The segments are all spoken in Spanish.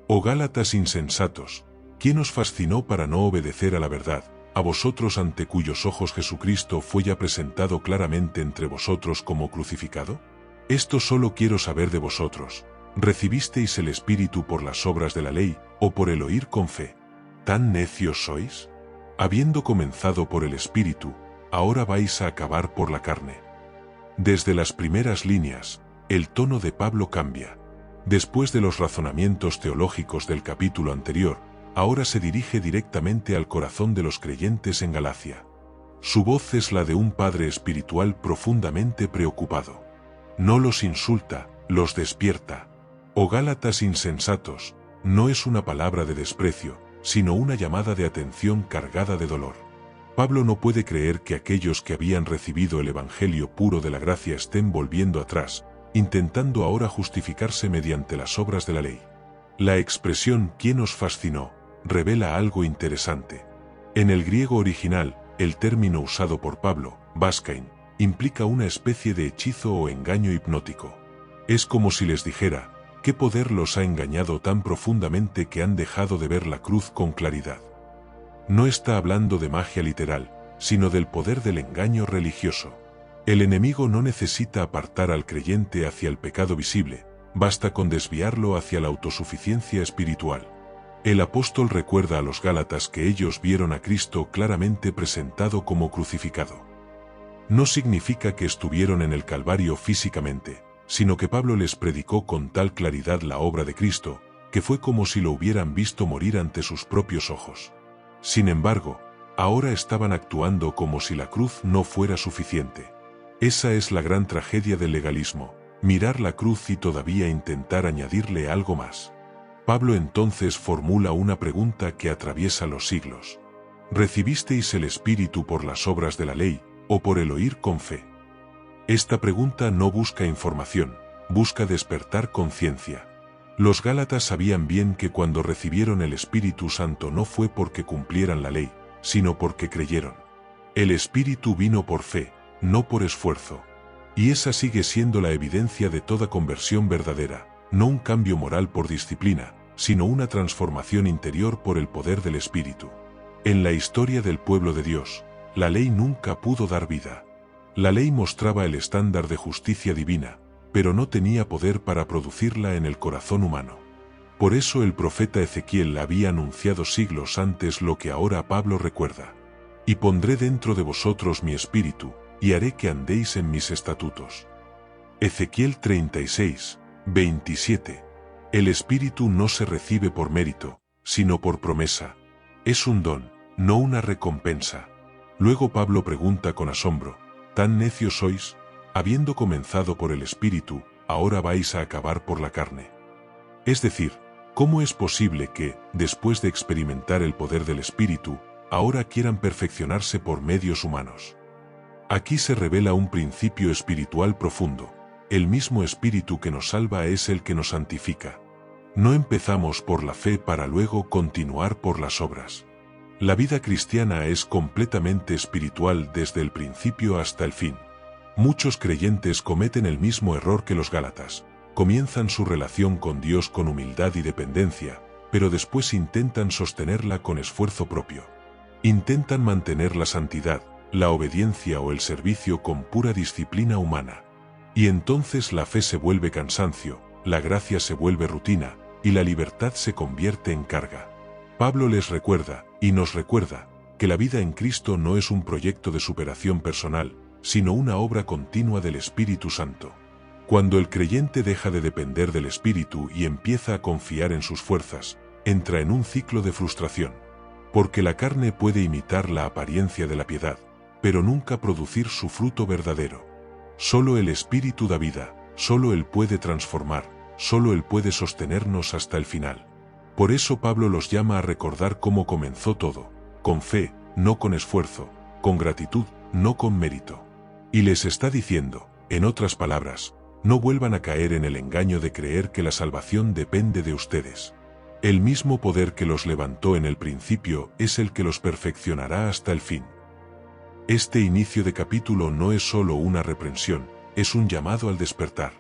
Oh Gálatas insensatos, ¿quién os fascinó para no obedecer a la verdad, a vosotros ante cuyos ojos Jesucristo fue ya presentado claramente entre vosotros como crucificado? Esto solo quiero saber de vosotros. ¿Recibisteis el Espíritu por las obras de la ley, o por el oír con fe? ¿Tan necios sois? Habiendo comenzado por el Espíritu, ahora vais a acabar por la carne. Desde las primeras líneas, el tono de Pablo cambia. Después de los razonamientos teológicos del capítulo anterior, ahora se dirige directamente al corazón de los creyentes en Galacia. Su voz es la de un padre espiritual profundamente preocupado. No los insulta, los despierta. Oh Gálatas insensatos, no es una palabra de desprecio, sino una llamada de atención cargada de dolor. Pablo no puede creer que aquellos que habían recibido el Evangelio puro de la gracia estén volviendo atrás, intentando ahora justificarse mediante las obras de la ley. La expresión «¿quién os fascinó?» revela algo interesante. En el griego original, el término usado por Pablo, baskain, implica una especie de hechizo o engaño hipnótico. Es como si les dijera, ¿qué poder los ha engañado tan profundamente que han dejado de ver la cruz con claridad? No está hablando de magia literal, sino del poder del engaño religioso. El enemigo no necesita apartar al creyente hacia el pecado visible, basta con desviarlo hacia la autosuficiencia espiritual. El apóstol recuerda a los Gálatas que ellos vieron a Cristo claramente presentado como crucificado. No significa que estuvieron en el Calvario físicamente, sino que Pablo les predicó con tal claridad la obra de Cristo, que fue como si lo hubieran visto morir ante sus propios ojos. Sin embargo, ahora estaban actuando como si la cruz no fuera suficiente. Esa es la gran tragedia del legalismo, mirar la cruz y todavía intentar añadirle algo más. Pablo entonces formula una pregunta que atraviesa los siglos. ¿Recibisteis el Espíritu por las obras de la ley, o por el oír con fe? Esta pregunta no busca información, busca despertar conciencia. Los Gálatas sabían bien que cuando recibieron el Espíritu Santo no fue porque cumplieran la ley, sino porque creyeron. El Espíritu vino por fe, no por esfuerzo. Y esa sigue siendo la evidencia de toda conversión verdadera, no un cambio moral por disciplina, sino una transformación interior por el poder del Espíritu. En la historia del pueblo de Dios, la ley nunca pudo dar vida. La ley mostraba el estándar de justicia divina, pero no tenía poder para producirla en el corazón humano. Por eso el profeta Ezequiel había anunciado siglos antes lo que ahora Pablo recuerda. Y pondré dentro de vosotros mi espíritu, y haré que andéis en mis estatutos. Ezequiel 36, 27. El espíritu no se recibe por mérito, sino por promesa. Es un don, no una recompensa. Luego Pablo pregunta con asombro, ¿tan necios sois? Habiendo comenzado por el espíritu, ahora vais a acabar por la carne. Es decir, ¿cómo es posible que, después de experimentar el poder del espíritu, ahora quieran perfeccionarse por medios humanos? Aquí se revela un principio espiritual profundo. El mismo espíritu que nos salva es el que nos santifica. No empezamos por la fe para luego continuar por las obras. La vida cristiana es completamente espiritual desde el principio hasta el fin. Muchos creyentes cometen el mismo error que los Gálatas. Comienzan su relación con Dios con humildad y dependencia, pero después intentan sostenerla con esfuerzo propio. Intentan mantener la santidad, la obediencia o el servicio con pura disciplina humana. Y entonces la fe se vuelve cansancio, la gracia se vuelve rutina, y la libertad se convierte en carga. Pablo les recuerda, y nos recuerda, que la vida en Cristo no es un proyecto de superación personal, sino una obra continua del Espíritu Santo. Cuando el creyente deja de depender del Espíritu y empieza a confiar en sus fuerzas, entra en un ciclo de frustración. Porque la carne puede imitar la apariencia de la piedad, pero nunca producir su fruto verdadero. Solo el Espíritu da vida, solo Él puede transformar, solo Él puede sostenernos hasta el final. Por eso Pablo los llama a recordar cómo comenzó todo, con fe, no con esfuerzo, con gratitud, no con mérito. Y les está diciendo, en otras palabras, no vuelvan a caer en el engaño de creer que la salvación depende de ustedes. El mismo poder que los levantó en el principio es el que los perfeccionará hasta el fin. Este inicio de capítulo no es solo una reprensión, es un llamado al despertar.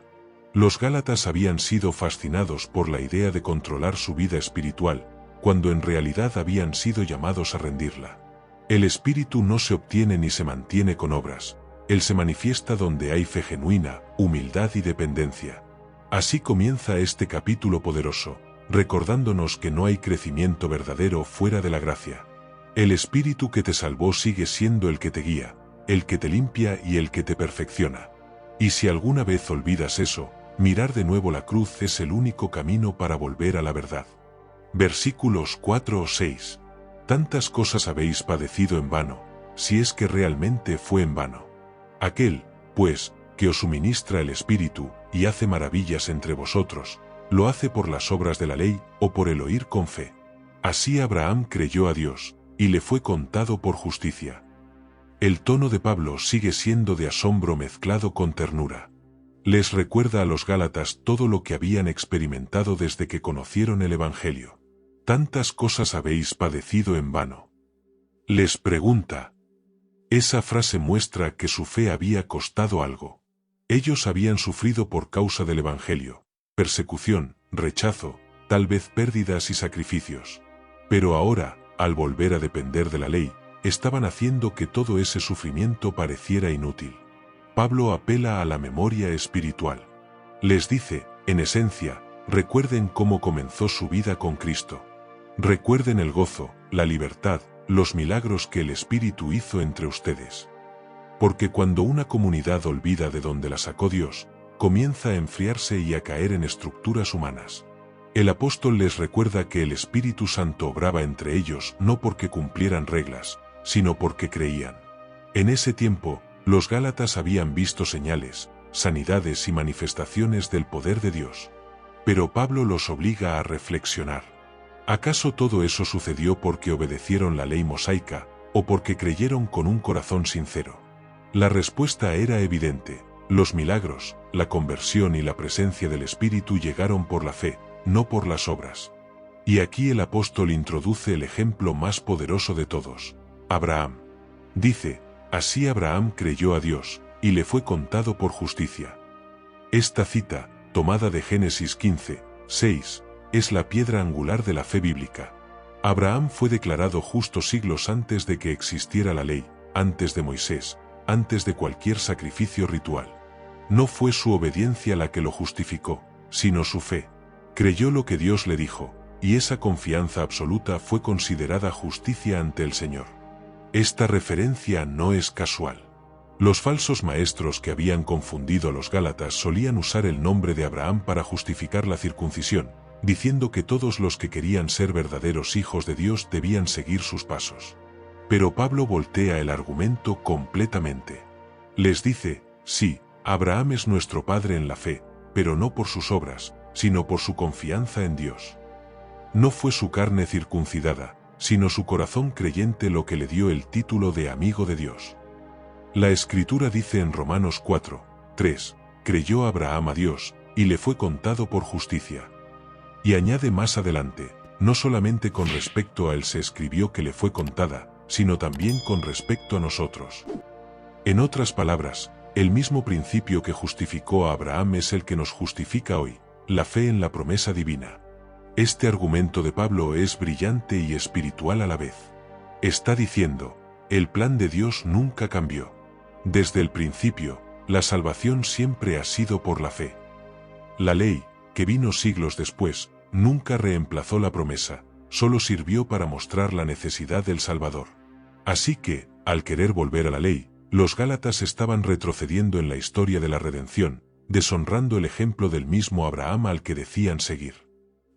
Los gálatas habían sido fascinados por la idea de controlar su vida espiritual, cuando en realidad habían sido llamados a rendirla. El espíritu no se obtiene ni se mantiene con obras, él se manifiesta donde hay fe genuina, humildad y dependencia. Así comienza este capítulo poderoso, recordándonos que no hay crecimiento verdadero fuera de la gracia. El espíritu que te salvó sigue siendo el que te guía, el que te limpia y el que te perfecciona. Y si alguna vez olvidas eso, mirar de nuevo la cruz es el único camino para volver a la verdad. Versículos 4 o 6. Tantas cosas habéis padecido en vano, si es que realmente fue en vano. Aquel, pues, que os suministra el Espíritu, y hace maravillas entre vosotros, lo hace por las obras de la ley, o por el oír con fe. Así Abraham creyó a Dios, y le fue contado por justicia. El tono de Pablo sigue siendo de asombro mezclado con ternura. Les recuerda a los gálatas todo lo que habían experimentado desde que conocieron el Evangelio. Tantas cosas habéis padecido en vano. Les pregunta. Esa frase muestra que su fe había costado algo. Ellos habían sufrido por causa del Evangelio, persecución, rechazo, tal vez pérdidas y sacrificios. Pero ahora, al volver a depender de la ley, estaban haciendo que todo ese sufrimiento pareciera inútil. Pablo apela a la memoria espiritual. Les dice, en esencia, recuerden cómo comenzó su vida con Cristo. Recuerden el gozo, la libertad, los milagros que el Espíritu hizo entre ustedes. Porque cuando una comunidad olvida de dónde la sacó Dios, comienza a enfriarse y a caer en estructuras humanas. El apóstol les recuerda que el Espíritu Santo obraba entre ellos no porque cumplieran reglas, sino porque creían. En ese tiempo, los gálatas habían visto señales, sanidades y manifestaciones del poder de Dios. Pero Pablo los obliga a reflexionar. ¿Acaso todo eso sucedió porque obedecieron la ley mosaica, o porque creyeron con un corazón sincero? La respuesta era evidente: los milagros, la conversión y la presencia del Espíritu llegaron por la fe, no por las obras. Y aquí el apóstol introduce el ejemplo más poderoso de todos: Abraham. Dice, así Abraham creyó a Dios, y le fue contado por justicia. Esta cita, tomada de Génesis 15, 6, es la piedra angular de la fe bíblica. Abraham fue declarado justo siglos antes de que existiera la ley, antes de Moisés, antes de cualquier sacrificio ritual. No fue su obediencia la que lo justificó, sino su fe. Creyó lo que Dios le dijo, y esa confianza absoluta fue considerada justicia ante el Señor. Esta referencia no es casual. Los falsos maestros que habían confundido a los gálatas solían usar el nombre de Abraham para justificar la circuncisión, diciendo que todos los que querían ser verdaderos hijos de Dios debían seguir sus pasos. Pero Pablo voltea el argumento completamente. Les dice, sí, Abraham es nuestro padre en la fe, pero no por sus obras, sino por su confianza en Dios. No fue su carne circuncidada, sino su corazón creyente lo que le dio el título de amigo de Dios. La Escritura dice en Romanos 4, 3, creyó Abraham a Dios, y le fue contado por justicia. Y añade más adelante, no solamente con respecto a él se escribió que le fue contada, sino también con respecto a nosotros. En otras palabras, el mismo principio que justificó a Abraham es el que nos justifica hoy, la fe en la promesa divina. Este argumento de Pablo es brillante y espiritual a la vez. Está diciendo, el plan de Dios nunca cambió. Desde el principio, la salvación siempre ha sido por la fe. La ley, que vino siglos después, nunca reemplazó la promesa, solo sirvió para mostrar la necesidad del Salvador. Así que, al querer volver a la ley, los gálatas estaban retrocediendo en la historia de la redención, deshonrando el ejemplo del mismo Abraham al que decían seguir.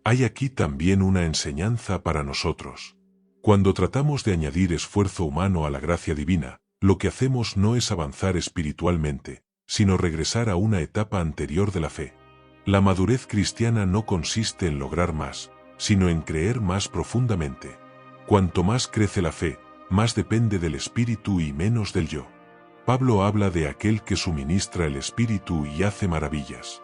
Hay aquí también una enseñanza para nosotros. Cuando tratamos de añadir esfuerzo humano a la gracia divina, lo que hacemos no es avanzar espiritualmente, sino regresar a una etapa anterior de la fe. La madurez cristiana no consiste en lograr más, sino en creer más profundamente. Cuanto más crece la fe, más depende del Espíritu y menos del yo. Pablo habla de aquel que suministra el Espíritu y hace maravillas.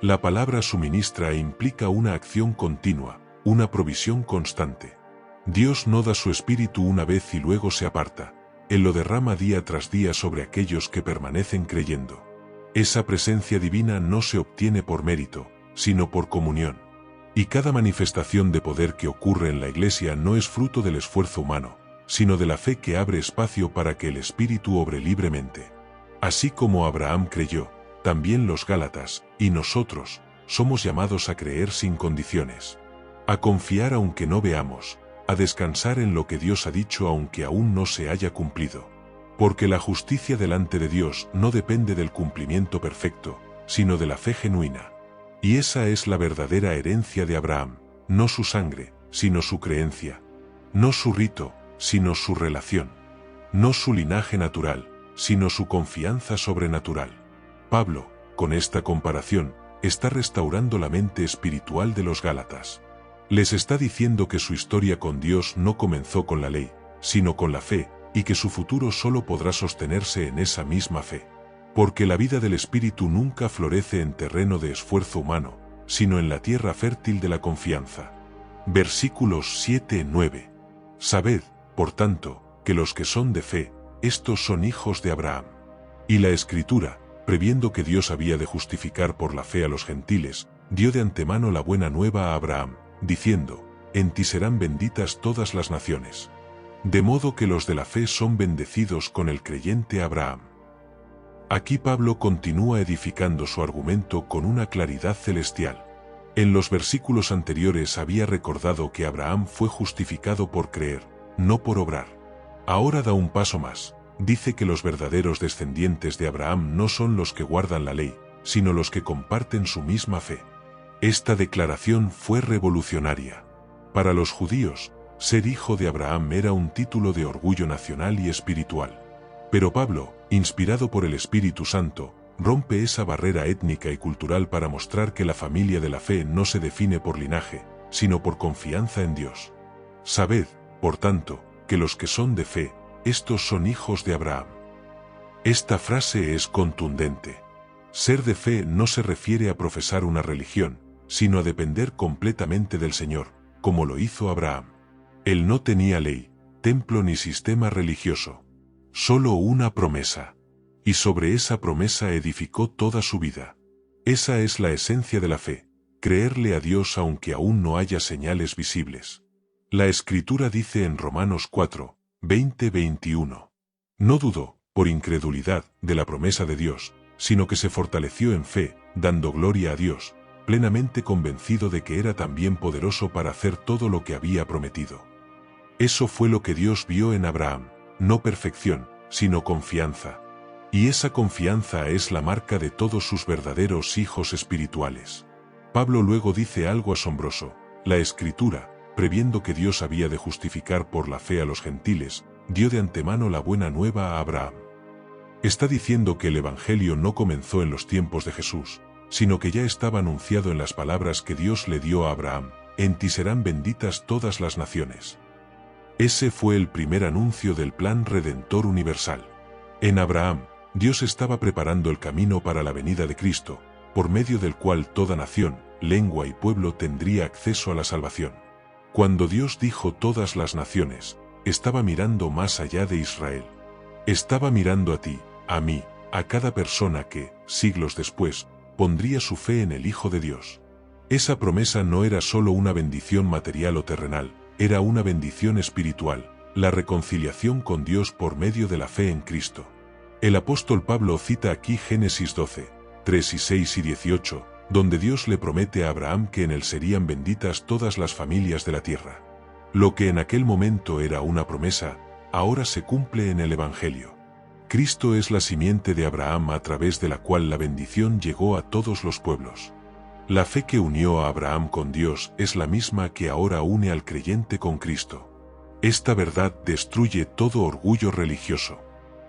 La palabra suministra implica una acción continua, una provisión constante. Dios no da su Espíritu una vez y luego se aparta. Él lo derrama día tras día sobre aquellos que permanecen creyendo. Esa presencia divina no se obtiene por mérito, sino por comunión. Y cada manifestación de poder que ocurre en la Iglesia no es fruto del esfuerzo humano, sino de la fe que abre espacio para que el Espíritu obre libremente. Así como Abraham creyó, también los Gálatas, y nosotros, somos llamados a creer sin condiciones. A confiar aunque no veamos, a descansar en lo que Dios ha dicho aunque aún no se haya cumplido. Porque la justicia delante de Dios no depende del cumplimiento perfecto, sino de la fe genuina. Y esa es la verdadera herencia de Abraham, no su sangre, sino su creencia. No su rito, sino su relación. No su linaje natural, sino su confianza sobrenatural. Pablo, con esta comparación, está restaurando la mente espiritual de los Gálatas. Les está diciendo que su historia con Dios no comenzó con la ley, sino con la fe, y que su futuro solo podrá sostenerse en esa misma fe. Porque la vida del Espíritu nunca florece en terreno de esfuerzo humano, sino en la tierra fértil de la confianza. Versículos 7-9. Sabed, por tanto, que los que son de fe, estos son hijos de Abraham. Y la Escritura, previendo que Dios había de justificar por la fe a los gentiles, dio de antemano la buena nueva a Abraham, diciendo, en ti serán benditas todas las naciones. De modo que los de la fe son bendecidos con el creyente Abraham. Aquí Pablo continúa edificando su argumento con una claridad celestial. En los versículos anteriores había recordado que Abraham fue justificado por creer, no por obrar. Ahora da un paso más. Dice que los verdaderos descendientes de Abraham no son los que guardan la ley, sino los que comparten su misma fe. Esta declaración fue revolucionaria. Para los judíos, ser hijo de Abraham era un título de orgullo nacional y espiritual. Pero Pablo, inspirado por el Espíritu Santo, rompe esa barrera étnica y cultural para mostrar que la familia de la fe no se define por linaje, sino por confianza en Dios. Sabed, por tanto, que los que son de fe, estos son hijos de Abraham. Esta frase es contundente. Ser de fe no se refiere a profesar una religión, sino a depender completamente del Señor, como lo hizo Abraham. Él no tenía ley, templo ni sistema religioso. Solo una promesa. Y sobre esa promesa edificó toda su vida. Esa es la esencia de la fe, creerle a Dios aunque aún no haya señales visibles. La Escritura dice en Romanos 4, 20-21. No dudó, por incredulidad, de la promesa de Dios, sino que se fortaleció en fe, dando gloria a Dios, plenamente convencido de que era también poderoso para hacer todo lo que había prometido. Eso fue lo que Dios vio en Abraham, no perfección, sino confianza. Y esa confianza es la marca de todos sus verdaderos hijos espirituales. Pablo luego dice algo asombroso. La Escritura, previendo que Dios había de justificar por la fe a los gentiles, dio de antemano la buena nueva a Abraham. Está diciendo que el Evangelio no comenzó en los tiempos de Jesús, sino que ya estaba anunciado en las palabras que Dios le dio a Abraham, en ti serán benditas todas las naciones. Ese fue el primer anuncio del plan redentor universal. En Abraham, Dios estaba preparando el camino para la venida de Cristo, por medio del cual toda nación, lengua y pueblo tendría acceso a la salvación. Cuando Dios dijo todas las naciones, estaba mirando más allá de Israel. Estaba mirando a ti, a mí, a cada persona que, siglos después, pondría su fe en el Hijo de Dios. Esa promesa no era solo una bendición material o terrenal, era una bendición espiritual, la reconciliación con Dios por medio de la fe en Cristo. El apóstol Pablo cita aquí Génesis 12, 3-6-18, donde Dios le promete a Abraham que en él serían benditas todas las familias de la tierra. Lo que en aquel momento era una promesa, ahora se cumple en el Evangelio. Cristo es la simiente de Abraham a través de la cual la bendición llegó a todos los pueblos. La fe que unió a Abraham con Dios es la misma que ahora une al creyente con Cristo. Esta verdad destruye todo orgullo religioso.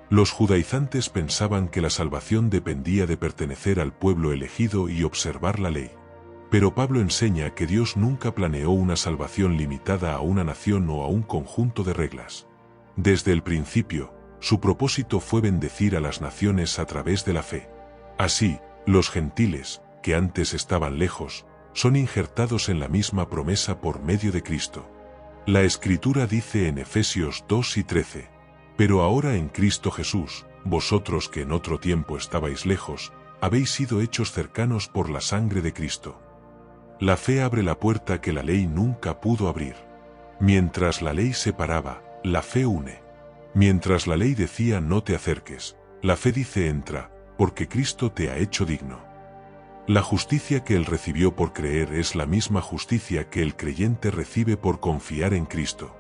Los judaizantes pensaban que la salvación dependía de pertenecer al pueblo elegido y observar la ley. Pero Pablo enseña que Dios nunca planeó una salvación limitada a una nación o a un conjunto de reglas. Desde el principio, su propósito fue bendecir a las naciones a través de la fe. Así, los gentiles, que antes estaban lejos, son injertados en la misma promesa por medio de Cristo. La Escritura dice en Efesios 2:13, pero ahora en Cristo Jesús, vosotros que en otro tiempo estabais lejos, habéis sido hechos cercanos por la sangre de Cristo. La fe abre la puerta que la ley nunca pudo abrir. Mientras la ley separaba, la fe une. Mientras la ley decía no te acerques, la fe dice entra, porque Cristo te ha hecho digno. La justicia que él recibió por creer es la misma justicia que el creyente recibe por confiar en Cristo.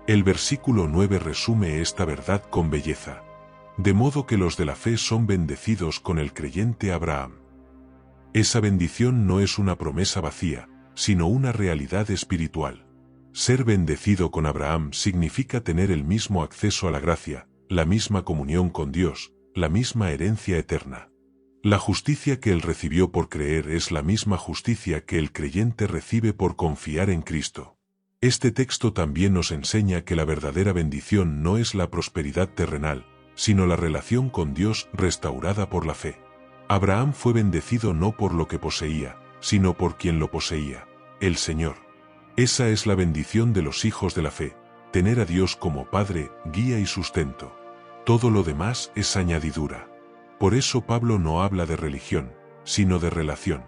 El versículo 9 resume esta verdad con belleza. De modo que los de la fe son bendecidos con el creyente Abraham. Esa bendición no es una promesa vacía, sino una realidad espiritual. Ser bendecido con Abraham significa tener el mismo acceso a la gracia, la misma comunión con Dios, la misma herencia eterna. La justicia que él recibió por creer es la misma justicia que el creyente recibe por confiar en Cristo. Este texto también nos enseña que la verdadera bendición no es la prosperidad terrenal, sino la relación con Dios restaurada por la fe. Abraham fue bendecido no por lo que poseía, sino por quien lo poseía, el Señor. Esa es la bendición de los hijos de la fe, tener a Dios como Padre, guía y sustento. Todo lo demás es añadidura. Por eso Pablo no habla de religión, sino de relación.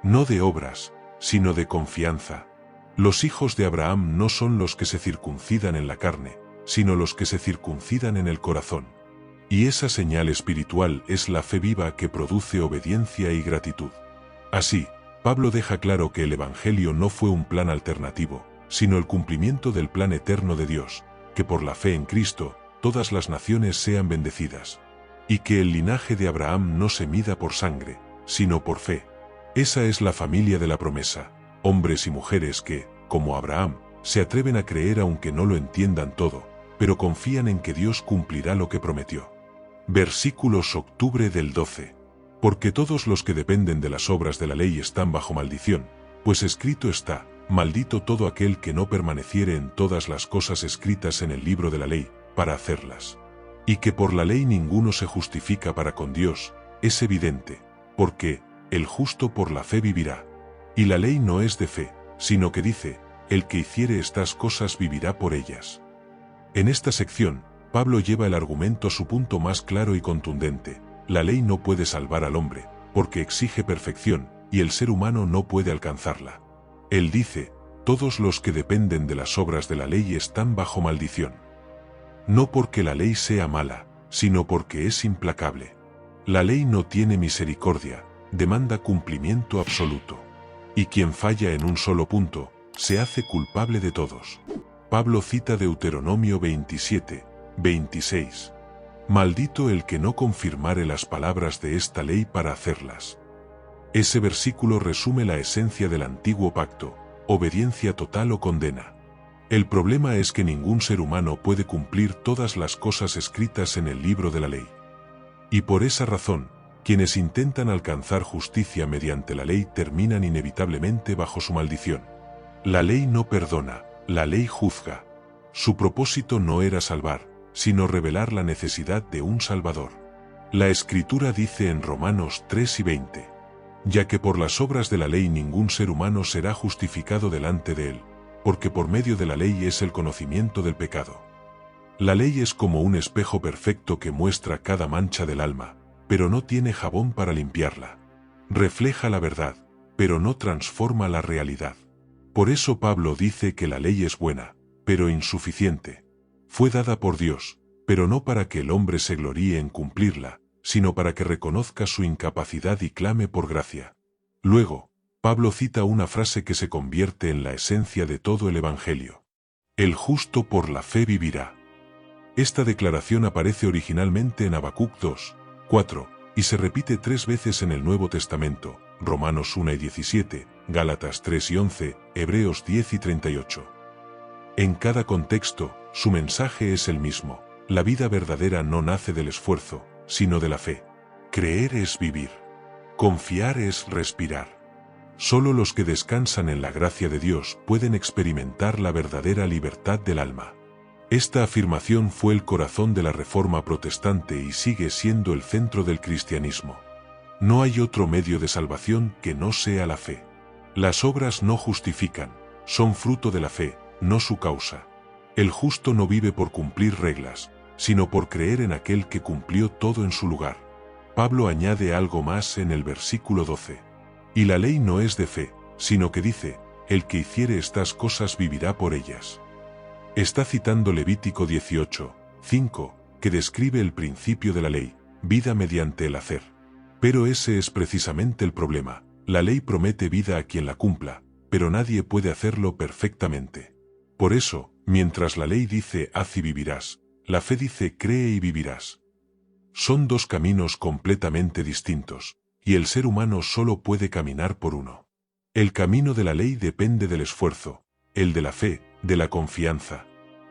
No de obras, sino de confianza. Los hijos de Abraham no son los que se circuncidan en la carne, sino los que se circuncidan en el corazón. Y esa señal espiritual es la fe viva que produce obediencia y gratitud. Así, Pablo deja claro que el Evangelio no fue un plan alternativo, sino el cumplimiento del plan eterno de Dios, que por la fe en Cristo, todas las naciones sean bendecidas. Y que el linaje de Abraham no se mida por sangre, sino por fe. Esa es la familia de la promesa, hombres y mujeres que, como Abraham, se atreven a creer aunque no lo entiendan todo, pero confían en que Dios cumplirá lo que prometió. Versículos octubre del 12. Porque todos los que dependen de las obras de la ley están bajo maldición, pues escrito está, maldito todo aquel que no permaneciere en todas las cosas escritas en el libro de la ley, para hacerlas. Y que por la ley ninguno se justifica para con Dios, es evidente, porque el justo por la fe vivirá. Y la ley no es de fe, sino que dice, el que hiciere estas cosas vivirá por ellas. En esta sección, Pablo lleva el argumento a su punto más claro y contundente. La ley no puede salvar al hombre, porque exige perfección, y el ser humano no puede alcanzarla. Él dice, todos los que dependen de las obras de la ley están bajo maldición. No porque la ley sea mala, sino porque es implacable. La ley no tiene misericordia, demanda cumplimiento absoluto. Y quien falla en un solo punto, se hace culpable de todos. Pablo cita Deuteronomio 27, 26. Maldito el que no confirmare las palabras de esta ley para hacerlas. Ese versículo resume la esencia del antiguo pacto, obediencia total o condena. El problema es que ningún ser humano puede cumplir todas las cosas escritas en el libro de la ley. Y por esa razón, quienes intentan alcanzar justicia mediante la ley terminan inevitablemente bajo su maldición. La ley no perdona, la ley juzga. Su propósito no era salvar, sino revelar la necesidad de un Salvador. La Escritura dice en Romanos 3 y 20, ya que por las obras de la ley ningún ser humano será justificado delante de él, porque por medio de la ley es el conocimiento del pecado. La ley es como un espejo perfecto que muestra cada mancha del alma, pero no tiene jabón para limpiarla. Refleja la verdad, pero no transforma la realidad. Por eso Pablo dice que la ley es buena, pero insuficiente. Fue dada por Dios, pero no para que el hombre se gloríe en cumplirla, sino para que reconozca su incapacidad y clame por gracia. Luego, Pablo cita una frase que se convierte en la esencia de todo el Evangelio. El justo por la fe vivirá. Esta declaración aparece originalmente en Habacuc 2, 4, y se repite 3 veces en el Nuevo Testamento, Romanos 1 y 17, Gálatas 3 y 11, Hebreos 10 y 38. En cada contexto, su mensaje es el mismo. La vida verdadera no nace del esfuerzo, sino de la fe. Creer es vivir. Confiar es respirar. Solo los que descansan en la gracia de Dios pueden experimentar la verdadera libertad del alma. Esta afirmación fue el corazón de la Reforma protestante y sigue siendo el centro del cristianismo. No hay otro medio de salvación que no sea la fe. Las obras no justifican, son fruto de la fe, no su causa. El justo no vive por cumplir reglas, sino por creer en aquel que cumplió todo en su lugar. Pablo añade algo más en el versículo 12. Y la ley no es de fe, sino que dice, el que hiciere estas cosas vivirá por ellas. Está citando Levítico 18, 5, que describe el principio de la ley, vida mediante el hacer. Pero ese es precisamente el problema. La ley promete vida a quien la cumpla, pero nadie puede hacerlo perfectamente. Por eso, mientras la ley dice haz y vivirás, la fe dice cree y vivirás. Son dos caminos completamente distintos, y el ser humano solo puede caminar por uno. El camino de la ley depende del esfuerzo, el de la fe, de la confianza.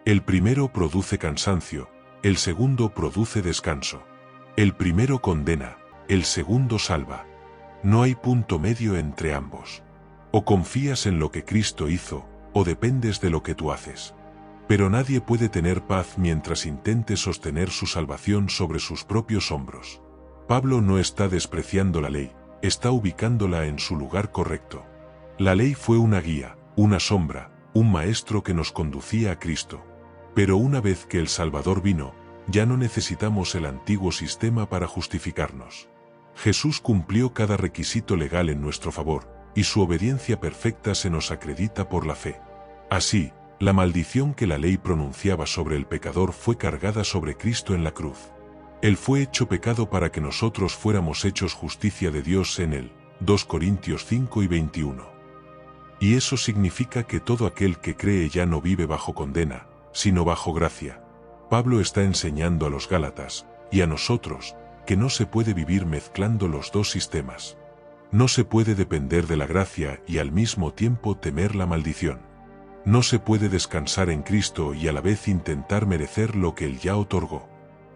El primero produce cansancio, el segundo produce descanso. El primero condena, el segundo salva. No hay punto medio entre ambos. O confías en lo que Cristo hizo, o dependes de lo que tú haces. Pero nadie puede tener paz mientras intente sostener su salvación sobre sus propios hombros. Pablo no está despreciando la ley, está ubicándola en su lugar correcto. La ley fue una guía, una sombra, un maestro que nos conducía a Cristo. Pero una vez que el Salvador vino, ya no necesitamos el antiguo sistema para justificarnos. Jesús cumplió cada requisito legal en nuestro favor, y su obediencia perfecta se nos acredita por la fe. Así, la maldición que la ley pronunciaba sobre el pecador fue cargada sobre Cristo en la cruz. Él fue hecho pecado para que nosotros fuéramos hechos justicia de Dios en él. 2 Corintios 5 y 21. Y eso significa que todo aquel que cree ya no vive bajo condena, sino bajo gracia. Pablo está enseñando a los Gálatas, y a nosotros, que no se puede vivir mezclando los dos sistemas. No se puede depender de la gracia y al mismo tiempo temer la maldición. No se puede descansar en Cristo y a la vez intentar merecer lo que Él ya otorgó.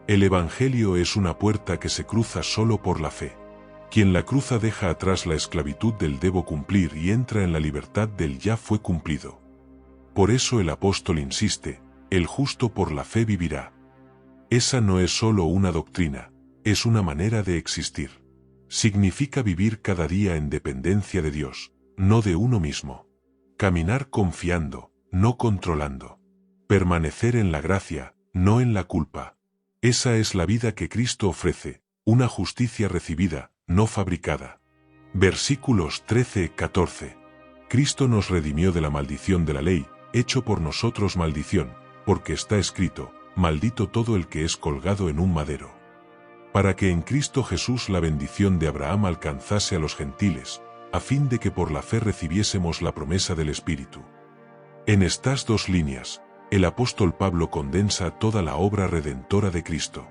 El Evangelio es una puerta que se cruza solo por la fe. Quien la cruza deja atrás la esclavitud del debo cumplir y entra en la libertad del ya fue cumplido. Por eso el apóstol insiste, el justo por la fe vivirá. Esa no es solo una doctrina, es una manera de existir. Significa vivir cada día en dependencia de Dios, no de uno mismo. Caminar confiando, no controlando. Permanecer en la gracia, no en la culpa. Esa es la vida que Cristo ofrece, una justicia recibida, no fabricada. Versículos 13-14. Cristo nos redimió de la maldición de la ley, hecho por nosotros maldición, porque está escrito, maldito todo el que es colgado en un madero. Para que en Cristo Jesús la bendición de Abraham alcanzase a los gentiles, a fin de que por la fe recibiésemos la promesa del Espíritu. En estas dos líneas, el apóstol Pablo condensa toda la obra redentora de Cristo.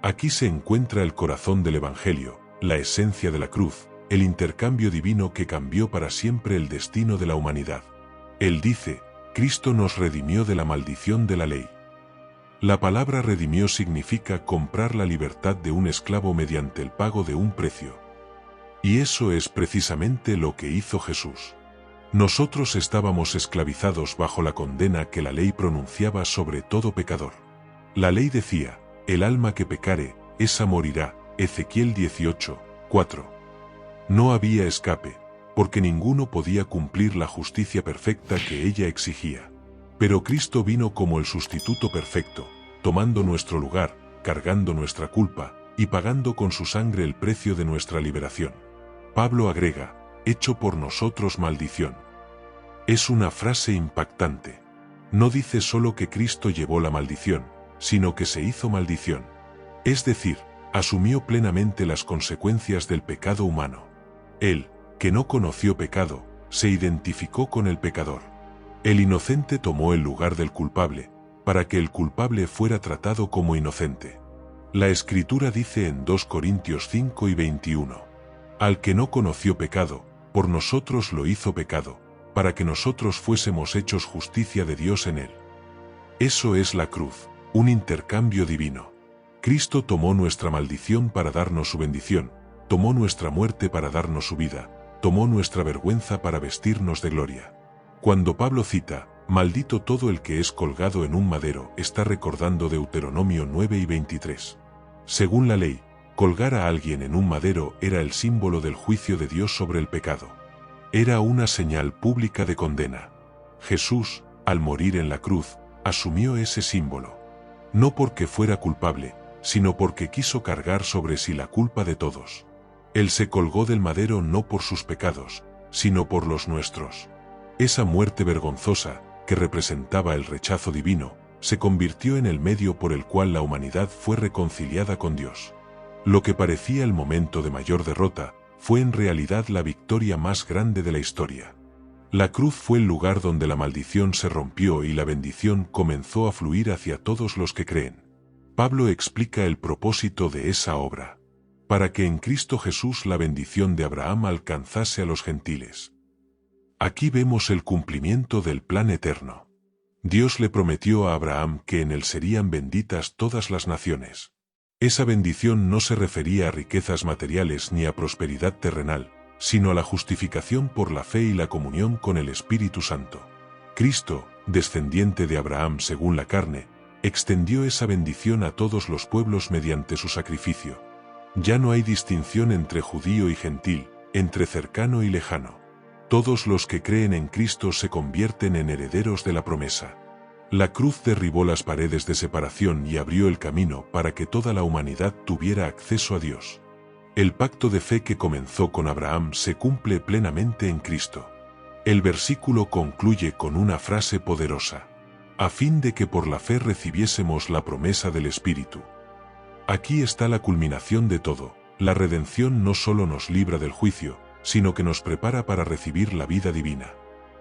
Aquí se encuentra el corazón del Evangelio, la esencia de la cruz, el intercambio divino que cambió para siempre el destino de la humanidad. Él dice, Cristo nos redimió de la maldición de la ley. La palabra redimió significa comprar la libertad de un esclavo mediante el pago de un precio. Y eso es precisamente lo que hizo Jesús. Nosotros estábamos esclavizados bajo la condena que la ley pronunciaba sobre todo pecador. La ley decía, el alma que pecare, esa morirá, Ezequiel 18, 4. No había escape, porque ninguno podía cumplir la justicia perfecta que ella exigía. Pero Cristo vino como el sustituto perfecto, tomando nuestro lugar, cargando nuestra culpa, y pagando con su sangre el precio de nuestra liberación. Pablo agrega, hecho por nosotros maldición. Es una frase impactante. No dice solo que Cristo llevó la maldición, sino que se hizo maldición. Es decir, asumió plenamente las consecuencias del pecado humano. Él, que no conoció pecado, se identificó con el pecador. El inocente tomó el lugar del culpable, para que el culpable fuera tratado como inocente. La Escritura dice en 2 Corintios 5 y 21. Al que no conoció pecado, por nosotros lo hizo pecado, para que nosotros fuésemos hechos justicia de Dios en él. Eso es la cruz, un intercambio divino. Cristo tomó nuestra maldición para darnos su bendición, tomó nuestra muerte para darnos su vida, tomó nuestra vergüenza para vestirnos de gloria. Cuando Pablo cita, maldito todo el que es colgado en un madero, está recordando Deuteronomio 9 y 23. Según la ley, colgar a alguien en un madero era el símbolo del juicio de Dios sobre el pecado. Era una señal pública de condena. Jesús, al morir en la cruz, asumió ese símbolo. No porque fuera culpable, sino porque quiso cargar sobre sí la culpa de todos. Él se colgó del madero no por sus pecados, sino por los nuestros. Esa muerte vergonzosa, que representaba el rechazo divino, se convirtió en el medio por el cual la humanidad fue reconciliada con Dios. Lo que parecía el momento de mayor derrota, fue en realidad la victoria más grande de la historia. La cruz fue el lugar donde la maldición se rompió y la bendición comenzó a fluir hacia todos los que creen. Pablo explica el propósito de esa obra: para que en Cristo Jesús la bendición de Abraham alcanzase a los gentiles. Aquí vemos el cumplimiento del plan eterno. Dios le prometió a Abraham que en él serían benditas todas las naciones. Esa bendición no se refería a riquezas materiales ni a prosperidad terrenal, sino a la justificación por la fe y la comunión con el Espíritu Santo. Cristo, descendiente de Abraham según la carne, extendió esa bendición a todos los pueblos mediante su sacrificio. Ya no hay distinción entre judío y gentil, entre cercano y lejano. Todos los que creen en Cristo se convierten en herederos de la promesa. La cruz derribó las paredes de separación y abrió el camino para que toda la humanidad tuviera acceso a Dios. El pacto de fe que comenzó con Abraham se cumple plenamente en Cristo. El versículo concluye con una frase poderosa: a fin de que por la fe recibiésemos la promesa del Espíritu. Aquí está la culminación de todo. La redención no solo nos libra del juicio, sino que nos prepara para recibir la vida divina.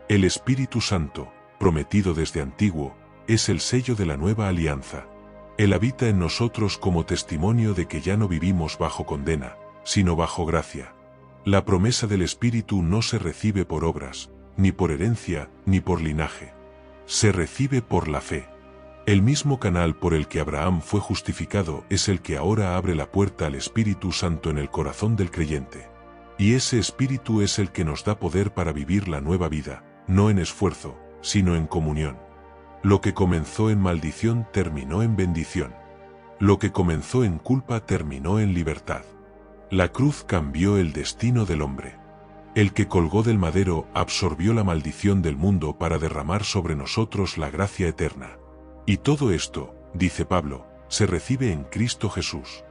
El Espíritu Santo, prometido desde antiguo, es el sello de la nueva alianza. Él habita en nosotros como testimonio de que ya no vivimos bajo condena, sino bajo gracia. La promesa del Espíritu no se recibe por obras, ni por herencia, ni por linaje. Se recibe por la fe. El mismo canal por el que Abraham fue justificado es el que ahora abre la puerta al Espíritu Santo en el corazón del creyente. Y ese Espíritu es el que nos da poder para vivir la nueva vida, no en esfuerzo, sino en comunión. Lo que comenzó en maldición terminó en bendición. Lo que comenzó en culpa terminó en libertad. La cruz cambió el destino del hombre. El que colgó del madero absorbió la maldición del mundo para derramar sobre nosotros la gracia eterna. Y todo esto, dice Pablo, se recibe en Cristo Jesús.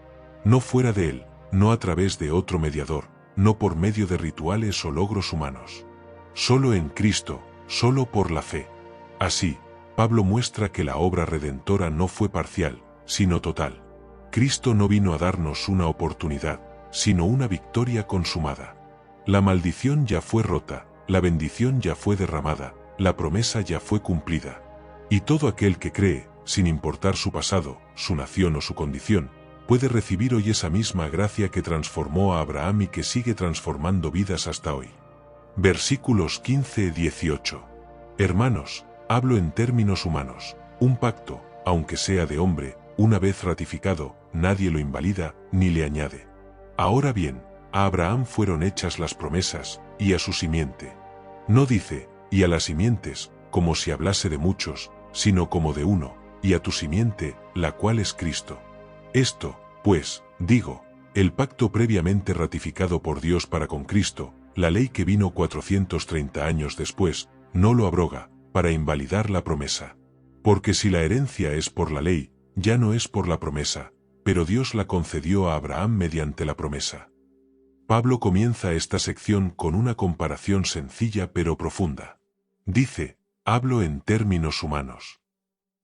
No fuera de Él, no a través de otro mediador, no por medio de rituales o logros humanos. Solo en Cristo, solo por la fe. Así, Pablo muestra que la obra redentora no fue parcial, sino total. Cristo no vino a darnos una oportunidad, sino una victoria consumada. La maldición ya fue rota, la bendición ya fue derramada, la promesa ya fue cumplida. Y todo aquel que cree, sin importar su pasado, su nación o su condición, puede recibir hoy esa misma gracia que transformó a Abraham y que sigue transformando vidas hasta hoy. Versículos 15-18. Hermanos, hablo en términos humanos. Un pacto, aunque sea de hombre, una vez ratificado, nadie lo invalida ni le añade. Ahora bien, a Abraham fueron hechas las promesas, y a su simiente. No dice, y a las simientes, como si hablase de muchos, sino como de uno, y a tu simiente, la cual es Cristo. Esto, pues, digo, el pacto previamente ratificado por Dios para con Cristo, la ley que vino 430 años después, no lo abroga, para invalidar la promesa. Porque si la herencia es por la ley, ya no es por la promesa, pero Dios la concedió a Abraham mediante la promesa. Pablo comienza esta sección con una comparación sencilla pero profunda. Dice, hablo en términos humanos.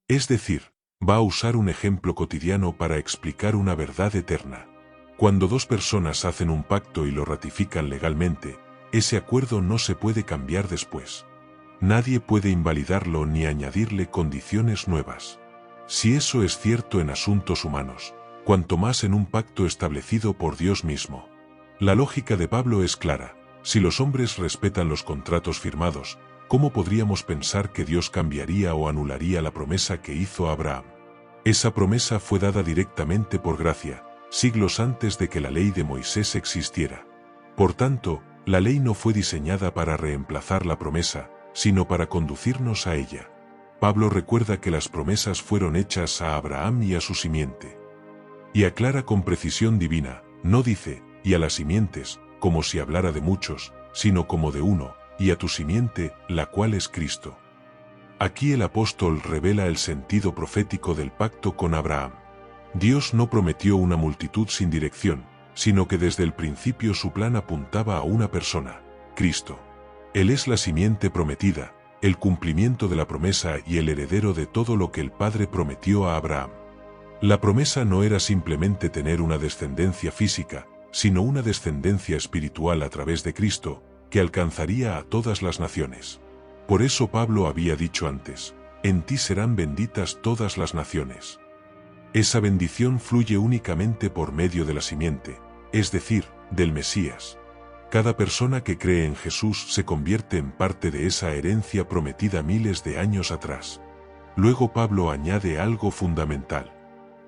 Es decir, va a usar un ejemplo cotidiano para explicar una verdad eterna. Cuando dos personas hacen un pacto y lo ratifican legalmente, ese acuerdo no se puede cambiar después. Nadie puede invalidarlo ni añadirle condiciones nuevas. Si eso es cierto en asuntos humanos, cuanto más en un pacto establecido por Dios mismo. La lógica de Pablo es clara. Si los hombres respetan los contratos firmados, ¿cómo podríamos pensar que Dios cambiaría o anularía la promesa que hizo a Abraham? Esa promesa fue dada directamente por gracia, siglos antes de que la ley de Moisés existiera. Por tanto, la ley no fue diseñada para reemplazar la promesa, sino para conducirnos a ella. Pablo recuerda que las promesas fueron hechas a Abraham y a su simiente. Y aclara con precisión divina, no dice, y a las simientes, como si hablara de muchos, sino como de uno, y a tu simiente, la cual es Cristo. Aquí el apóstol revela el sentido profético del pacto con Abraham. Dios no prometió una multitud sin dirección, sino que desde el principio su plan apuntaba a una persona, Cristo. Él es la simiente prometida, el cumplimiento de la promesa y el heredero de todo lo que el Padre prometió a Abraham. La promesa no era simplemente tener una descendencia física, sino una descendencia espiritual a través de Cristo, que alcanzaría a todas las naciones. Por eso Pablo había dicho antes, en ti serán benditas todas las naciones. Esa bendición fluye únicamente por medio de la simiente, es decir, del Mesías. Cada persona que cree en Jesús se convierte en parte de esa herencia prometida miles de años atrás. Luego Pablo añade algo fundamental.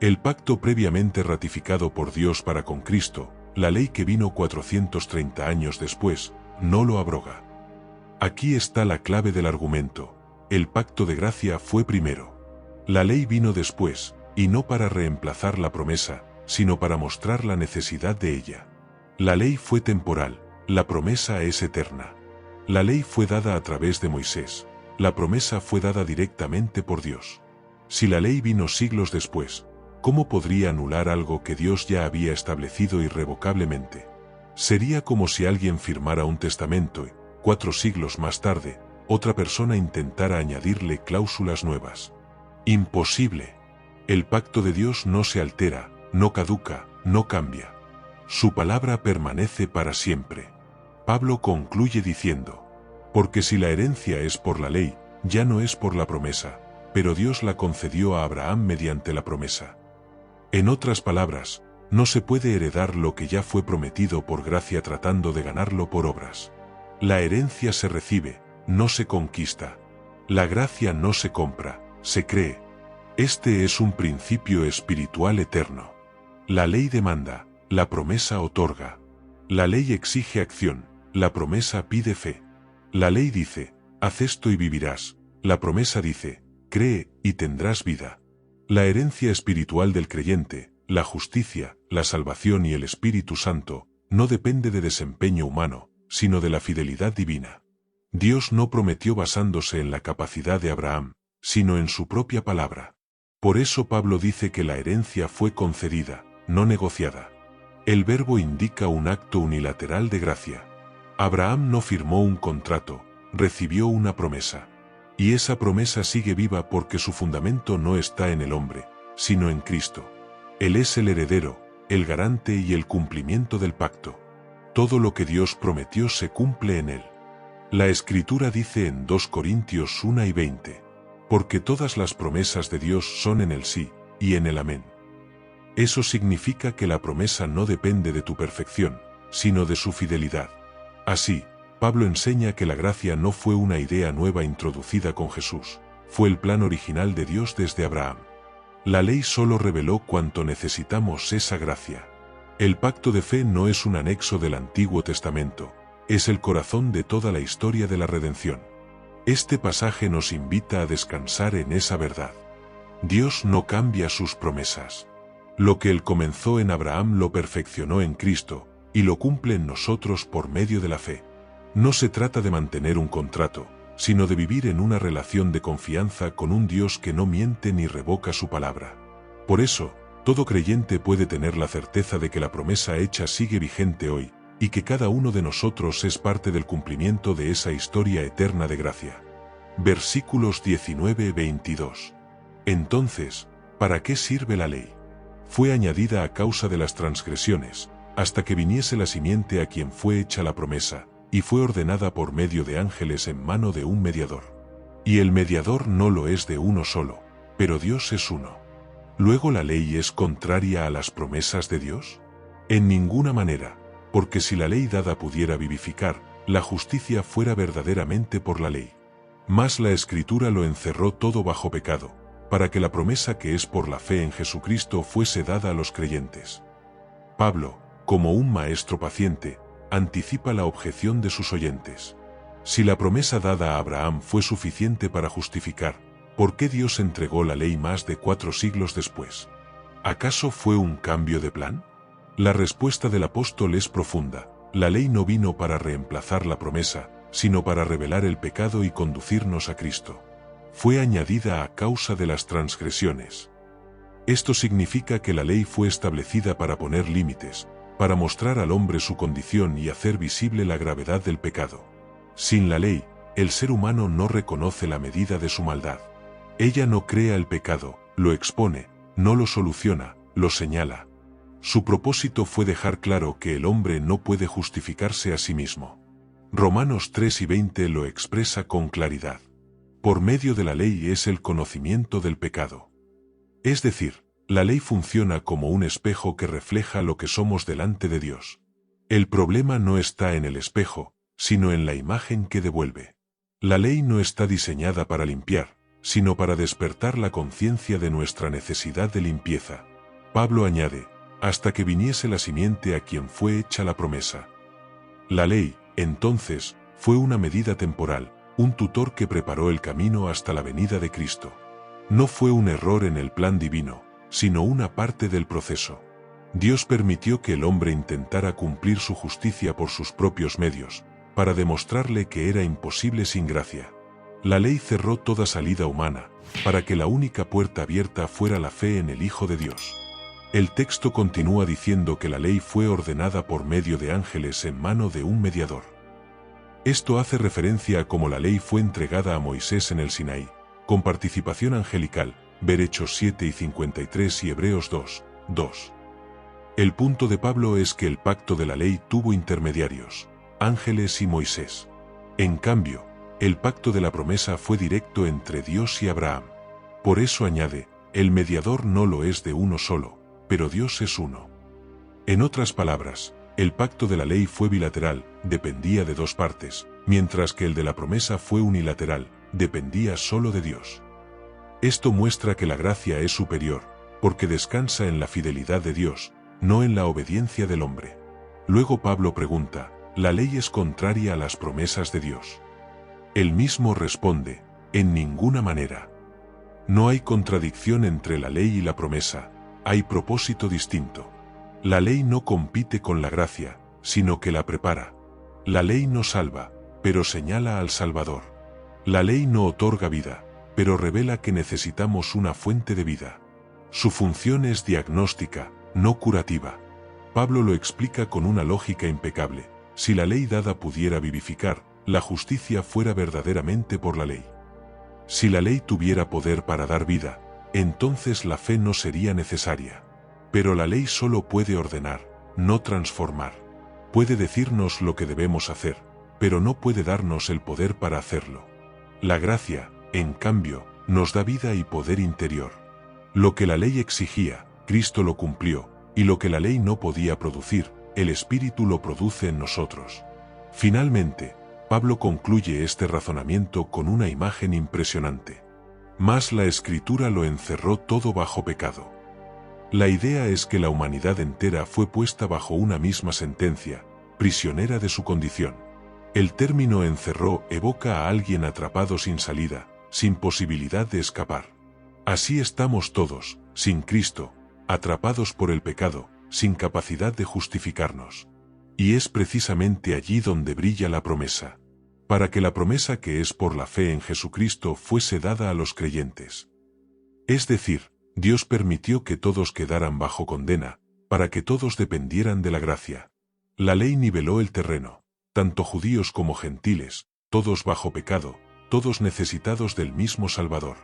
El pacto previamente ratificado por Dios para con Cristo, la ley que vino 430 años después, no lo abroga. Aquí está la clave del argumento. El pacto de gracia fue primero. La ley vino después, y no para reemplazar la promesa, sino para mostrar la necesidad de ella. La ley fue temporal, la promesa es eterna. La ley fue dada a través de Moisés, la promesa fue dada directamente por Dios. Si la ley vino siglos después, ¿cómo podría anular algo que Dios ya había establecido irrevocablemente? Sería como si alguien firmara un testamento y, 4 siglos más tarde, otra persona intentara añadirle cláusulas nuevas. Imposible. El pacto de Dios no se altera, no caduca, no cambia. Su palabra permanece para siempre. Pablo concluye diciendo, porque si la herencia es por la ley, ya no es por la promesa, pero Dios la concedió a Abraham mediante la promesa. En otras palabras, no se puede heredar lo que ya fue prometido por gracia tratando de ganarlo por obras. La herencia se recibe, no se conquista. La gracia no se compra, se cree. Este es un principio espiritual eterno. La ley demanda, la promesa otorga. La ley exige acción, la promesa pide fe. La ley dice, haz esto y vivirás. La promesa dice, cree y tendrás vida. La herencia espiritual del creyente, la justicia, la salvación y el Espíritu Santo, no depende de desempeño humano, sino de la fidelidad divina. Dios no prometió basándose en la capacidad de Abraham, sino en su propia palabra. Por eso Pablo dice que la herencia fue concedida, no negociada. El verbo indica un acto unilateral de gracia. Abraham no firmó un contrato, recibió una promesa. Y esa promesa sigue viva porque su fundamento no está en el hombre, sino en Cristo. Él es el heredero, el garante y el cumplimiento del pacto. Todo lo que Dios prometió se cumple en él. La Escritura dice en 2 Corintios 1 y 20, porque todas las promesas de Dios son en el sí, y en el amén. Eso significa que la promesa no depende de tu perfección, sino de su fidelidad. Así, Pablo enseña que la gracia no fue una idea nueva introducida con Jesús, fue el plan original de Dios desde Abraham. La ley solo reveló cuánto necesitamos esa gracia. El pacto de fe no es un anexo del Antiguo Testamento, es el corazón de toda la historia de la redención. Este pasaje nos invita a descansar en esa verdad. Dios no cambia sus promesas. Lo que Él comenzó en Abraham lo perfeccionó en Cristo, y lo cumple en nosotros por medio de la fe. No se trata de mantener un contrato, sino de vivir en una relación de confianza con un Dios que no miente ni revoca su palabra. Por eso, todo creyente puede tener la certeza de que la promesa hecha sigue vigente hoy, y que cada uno de nosotros es parte del cumplimiento de esa historia eterna de gracia. Versículos 19-22. Entonces, ¿para qué sirve la ley? Fue añadida a causa de las transgresiones, hasta que viniese la simiente a quien fue hecha la promesa, y fue ordenada por medio de ángeles en mano de un mediador. Y el mediador no lo es de uno solo, pero Dios es uno. ¿Luego la ley es contraria a las promesas de Dios? En ninguna manera, porque si la ley dada pudiera vivificar, la justicia fuera verdaderamente por la ley. Mas la Escritura lo encerró todo bajo pecado, para que la promesa que es por la fe en Jesucristo fuese dada a los creyentes. Pablo, como un maestro paciente, anticipa la objeción de sus oyentes. Si la promesa dada a Abraham fue suficiente para justificar, ¿por qué Dios entregó la ley más de 4 siglos después? ¿Acaso fue un cambio de plan? La respuesta del apóstol es profunda. La ley no vino para reemplazar la promesa, sino para revelar el pecado y conducirnos a Cristo. Fue añadida a causa de las transgresiones. Esto significa que la ley fue establecida para poner límites, para mostrar al hombre su condición y hacer visible la gravedad del pecado. Sin la ley, el ser humano no reconoce la medida de su maldad. Ella no crea el pecado, lo expone, no lo soluciona, lo señala. Su propósito fue dejar claro que el hombre no puede justificarse a sí mismo. Romanos 3:20 lo expresa con claridad. Por medio de la ley es el conocimiento del pecado. Es decir, la ley funciona como un espejo que refleja lo que somos delante de Dios. El problema no está en el espejo, sino en la imagen que devuelve. La ley no está diseñada para limpiar, sino para despertar la conciencia de nuestra necesidad de limpieza. Pablo añade, hasta que viniese la simiente a quien fue hecha la promesa. La ley, entonces, fue una medida temporal, un tutor que preparó el camino hasta la venida de Cristo. No fue un error en el plan divino, sino una parte del proceso. Dios permitió que el hombre intentara cumplir su justicia por sus propios medios, para demostrarle que era imposible sin gracia. La ley cerró toda salida humana, para que la única puerta abierta fuera la fe en el Hijo de Dios. El texto continúa diciendo que la ley fue ordenada por medio de ángeles en mano de un mediador. Esto hace referencia a cómo la ley fue entregada a Moisés en el Sinaí, con participación angelical, ver Hechos 7:53 y Hebreos 2:2. El punto de Pablo es que el pacto de la ley tuvo intermediarios, ángeles y Moisés. En cambio, el pacto de la promesa fue directo entre Dios y Abraham. Por eso añade, el mediador no lo es de uno solo, pero Dios es uno. En otras palabras, el pacto de la ley fue bilateral, dependía de dos partes, mientras que el de la promesa fue unilateral, dependía solo de Dios. Esto muestra que la gracia es superior, porque descansa en la fidelidad de Dios, no en la obediencia del hombre. Luego Pablo pregunta, ¿la ley es contraria a las promesas de Dios? Él mismo responde, en ninguna manera. No hay contradicción entre la ley y la promesa, hay propósito distinto. La ley no compite con la gracia, sino que la prepara. La ley no salva, pero señala al Salvador. La ley no otorga vida, pero revela que necesitamos una fuente de vida. Su función es diagnóstica, no curativa. Pablo lo explica con una lógica impecable. Si la ley dada pudiera vivificar, la justicia fuera verdaderamente por la ley. Si la ley tuviera poder para dar vida, entonces la fe no sería necesaria. Pero la ley solo puede ordenar, no transformar. Puede decirnos lo que debemos hacer, pero no puede darnos el poder para hacerlo. La gracia, en cambio, nos da vida y poder interior. Lo que la ley exigía, Cristo lo cumplió, y lo que la ley no podía producir, el Espíritu lo produce en nosotros. Finalmente, Pablo concluye este razonamiento con una imagen impresionante. Mas la Escritura lo encerró todo bajo pecado. La idea es que la humanidad entera fue puesta bajo una misma sentencia, prisionera de su condición. El término encerró evoca a alguien atrapado sin salida, sin posibilidad de escapar. Así estamos todos, sin Cristo, atrapados por el pecado, sin capacidad de justificarnos. Y es precisamente allí donde brilla la promesa. Para que la promesa que es por la fe en Jesucristo fuese dada a los creyentes. Es decir, Dios permitió que todos quedaran bajo condena, para que todos dependieran de la gracia. La ley niveló el terreno, tanto judíos como gentiles, todos bajo pecado, todos necesitados del mismo Salvador.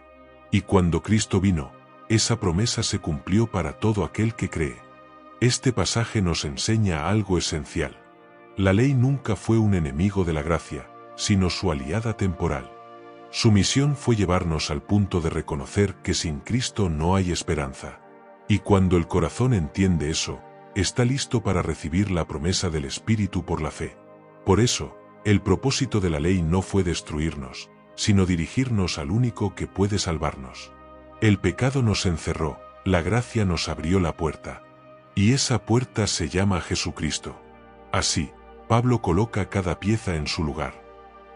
Y cuando Cristo vino, esa promesa se cumplió para todo aquel que cree. Este pasaje nos enseña algo esencial. La ley nunca fue un enemigo de la gracia, sino su aliada temporal. Su misión fue llevarnos al punto de reconocer que sin Cristo no hay esperanza. Y cuando el corazón entiende eso, está listo para recibir la promesa del Espíritu por la fe. Por eso, el propósito de la ley no fue destruirnos, sino dirigirnos al único que puede salvarnos. El pecado nos encerró, la gracia nos abrió la puerta. Y esa puerta se llama Jesucristo. Así, Pablo coloca cada pieza en su lugar.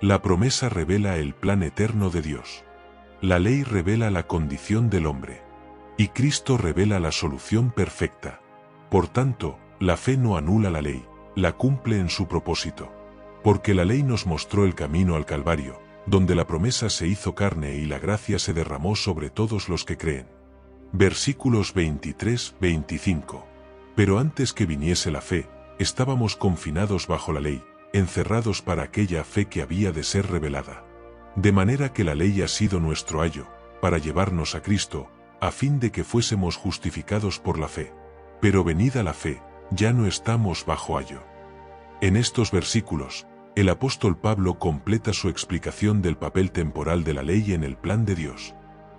La promesa revela el plan eterno de Dios. La ley revela la condición del hombre. Y Cristo revela la solución perfecta. Por tanto, la fe no anula la ley, la cumple en su propósito. Porque la ley nos mostró el camino al Calvario, donde la promesa se hizo carne y la gracia se derramó sobre todos los que creen. Versículos 23-25. Pero antes que viniese la fe, estábamos confinados bajo la ley, encerrados para aquella fe que había de ser revelada. De manera que la ley ha sido nuestro ayo, para llevarnos a Cristo, a fin de que fuésemos justificados por la fe. Pero venida la fe, ya no estamos bajo ayo. En estos versículos, el apóstol Pablo completa su explicación del papel temporal de la ley en el plan de Dios.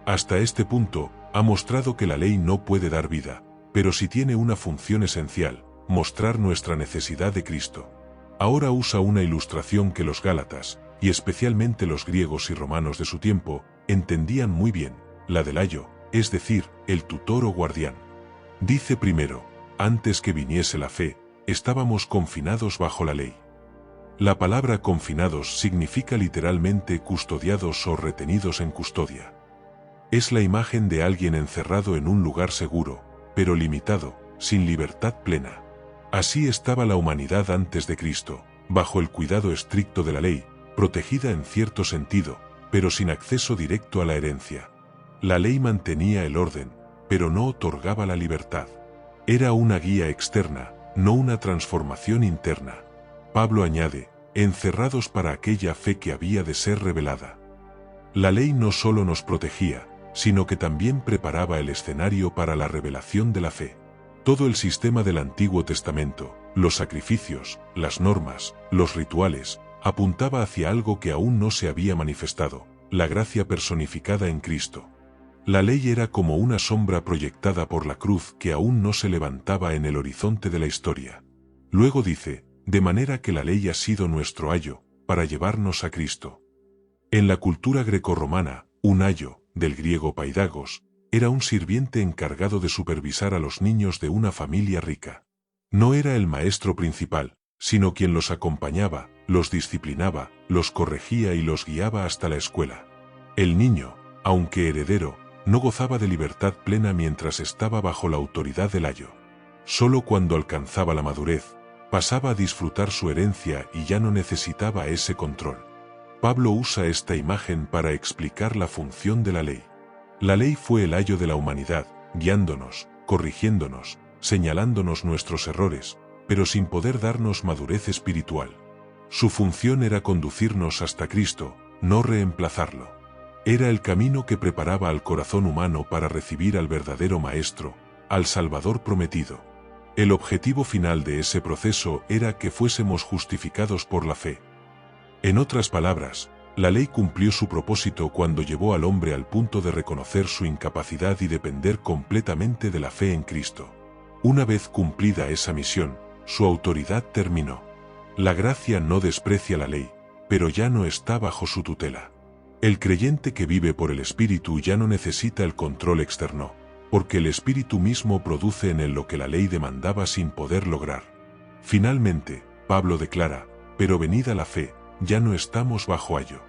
Hasta este punto, ha mostrado que la ley no puede dar vida, pero sí tiene una función esencial: mostrar nuestra necesidad de Cristo. Ahora usa una ilustración que los gálatas, y especialmente los griegos y romanos de su tiempo, entendían muy bien, la del ayo, es decir, el tutor o guardián. Dice primero: antes que viniese la fe, estábamos confinados bajo la ley. La palabra confinados significa literalmente custodiados o retenidos en custodia. Es la imagen de alguien encerrado en un lugar seguro, pero limitado, sin libertad plena. Así estaba la humanidad antes de Cristo, bajo el cuidado estricto de la ley, protegida en cierto sentido, pero sin acceso directo a la herencia. La ley mantenía el orden, pero no otorgaba la libertad. Era una guía externa, no una transformación interna. Pablo añade: encerrados para aquella fe que había de ser revelada. La ley no solo nos protegía, sino que también preparaba el escenario para la revelación de la fe. Todo el sistema del Antiguo Testamento, los sacrificios, las normas, los rituales, apuntaba hacia algo que aún no se había manifestado: la gracia personificada en Cristo. La ley era como una sombra proyectada por la cruz que aún no se levantaba en el horizonte de la historia. Luego dice: de manera que la ley ha sido nuestro ayo, para llevarnos a Cristo. En la cultura grecorromana, un ayo, del griego paidagos, era un sirviente encargado de supervisar a los niños de una familia rica. No era el maestro principal, sino quien los acompañaba, los disciplinaba, los corregía y los guiaba hasta la escuela. El niño, aunque heredero, no gozaba de libertad plena mientras estaba bajo la autoridad del ayo. Solo cuando alcanzaba la madurez, pasaba a disfrutar su herencia y ya no necesitaba ese control. Pablo usa esta imagen para explicar la función de la ley. La ley fue el ayo de la humanidad, guiándonos, corrigiéndonos, señalándonos nuestros errores, pero sin poder darnos madurez espiritual. Su función era conducirnos hasta Cristo, no reemplazarlo. Era el camino que preparaba al corazón humano para recibir al verdadero Maestro, al Salvador prometido. El objetivo final de ese proceso era que fuésemos justificados por la fe. En otras palabras, la ley cumplió su propósito cuando llevó al hombre al punto de reconocer su incapacidad y depender completamente de la fe en Cristo. Una vez cumplida esa misión, su autoridad terminó. La gracia no desprecia la ley, pero ya no está bajo su tutela. El creyente que vive por el Espíritu ya no necesita el control externo, porque el Espíritu mismo produce en él lo que la ley demandaba sin poder lograr. Finalmente, Pablo declara: pero venida la fe, ya no estamos bajo ayo.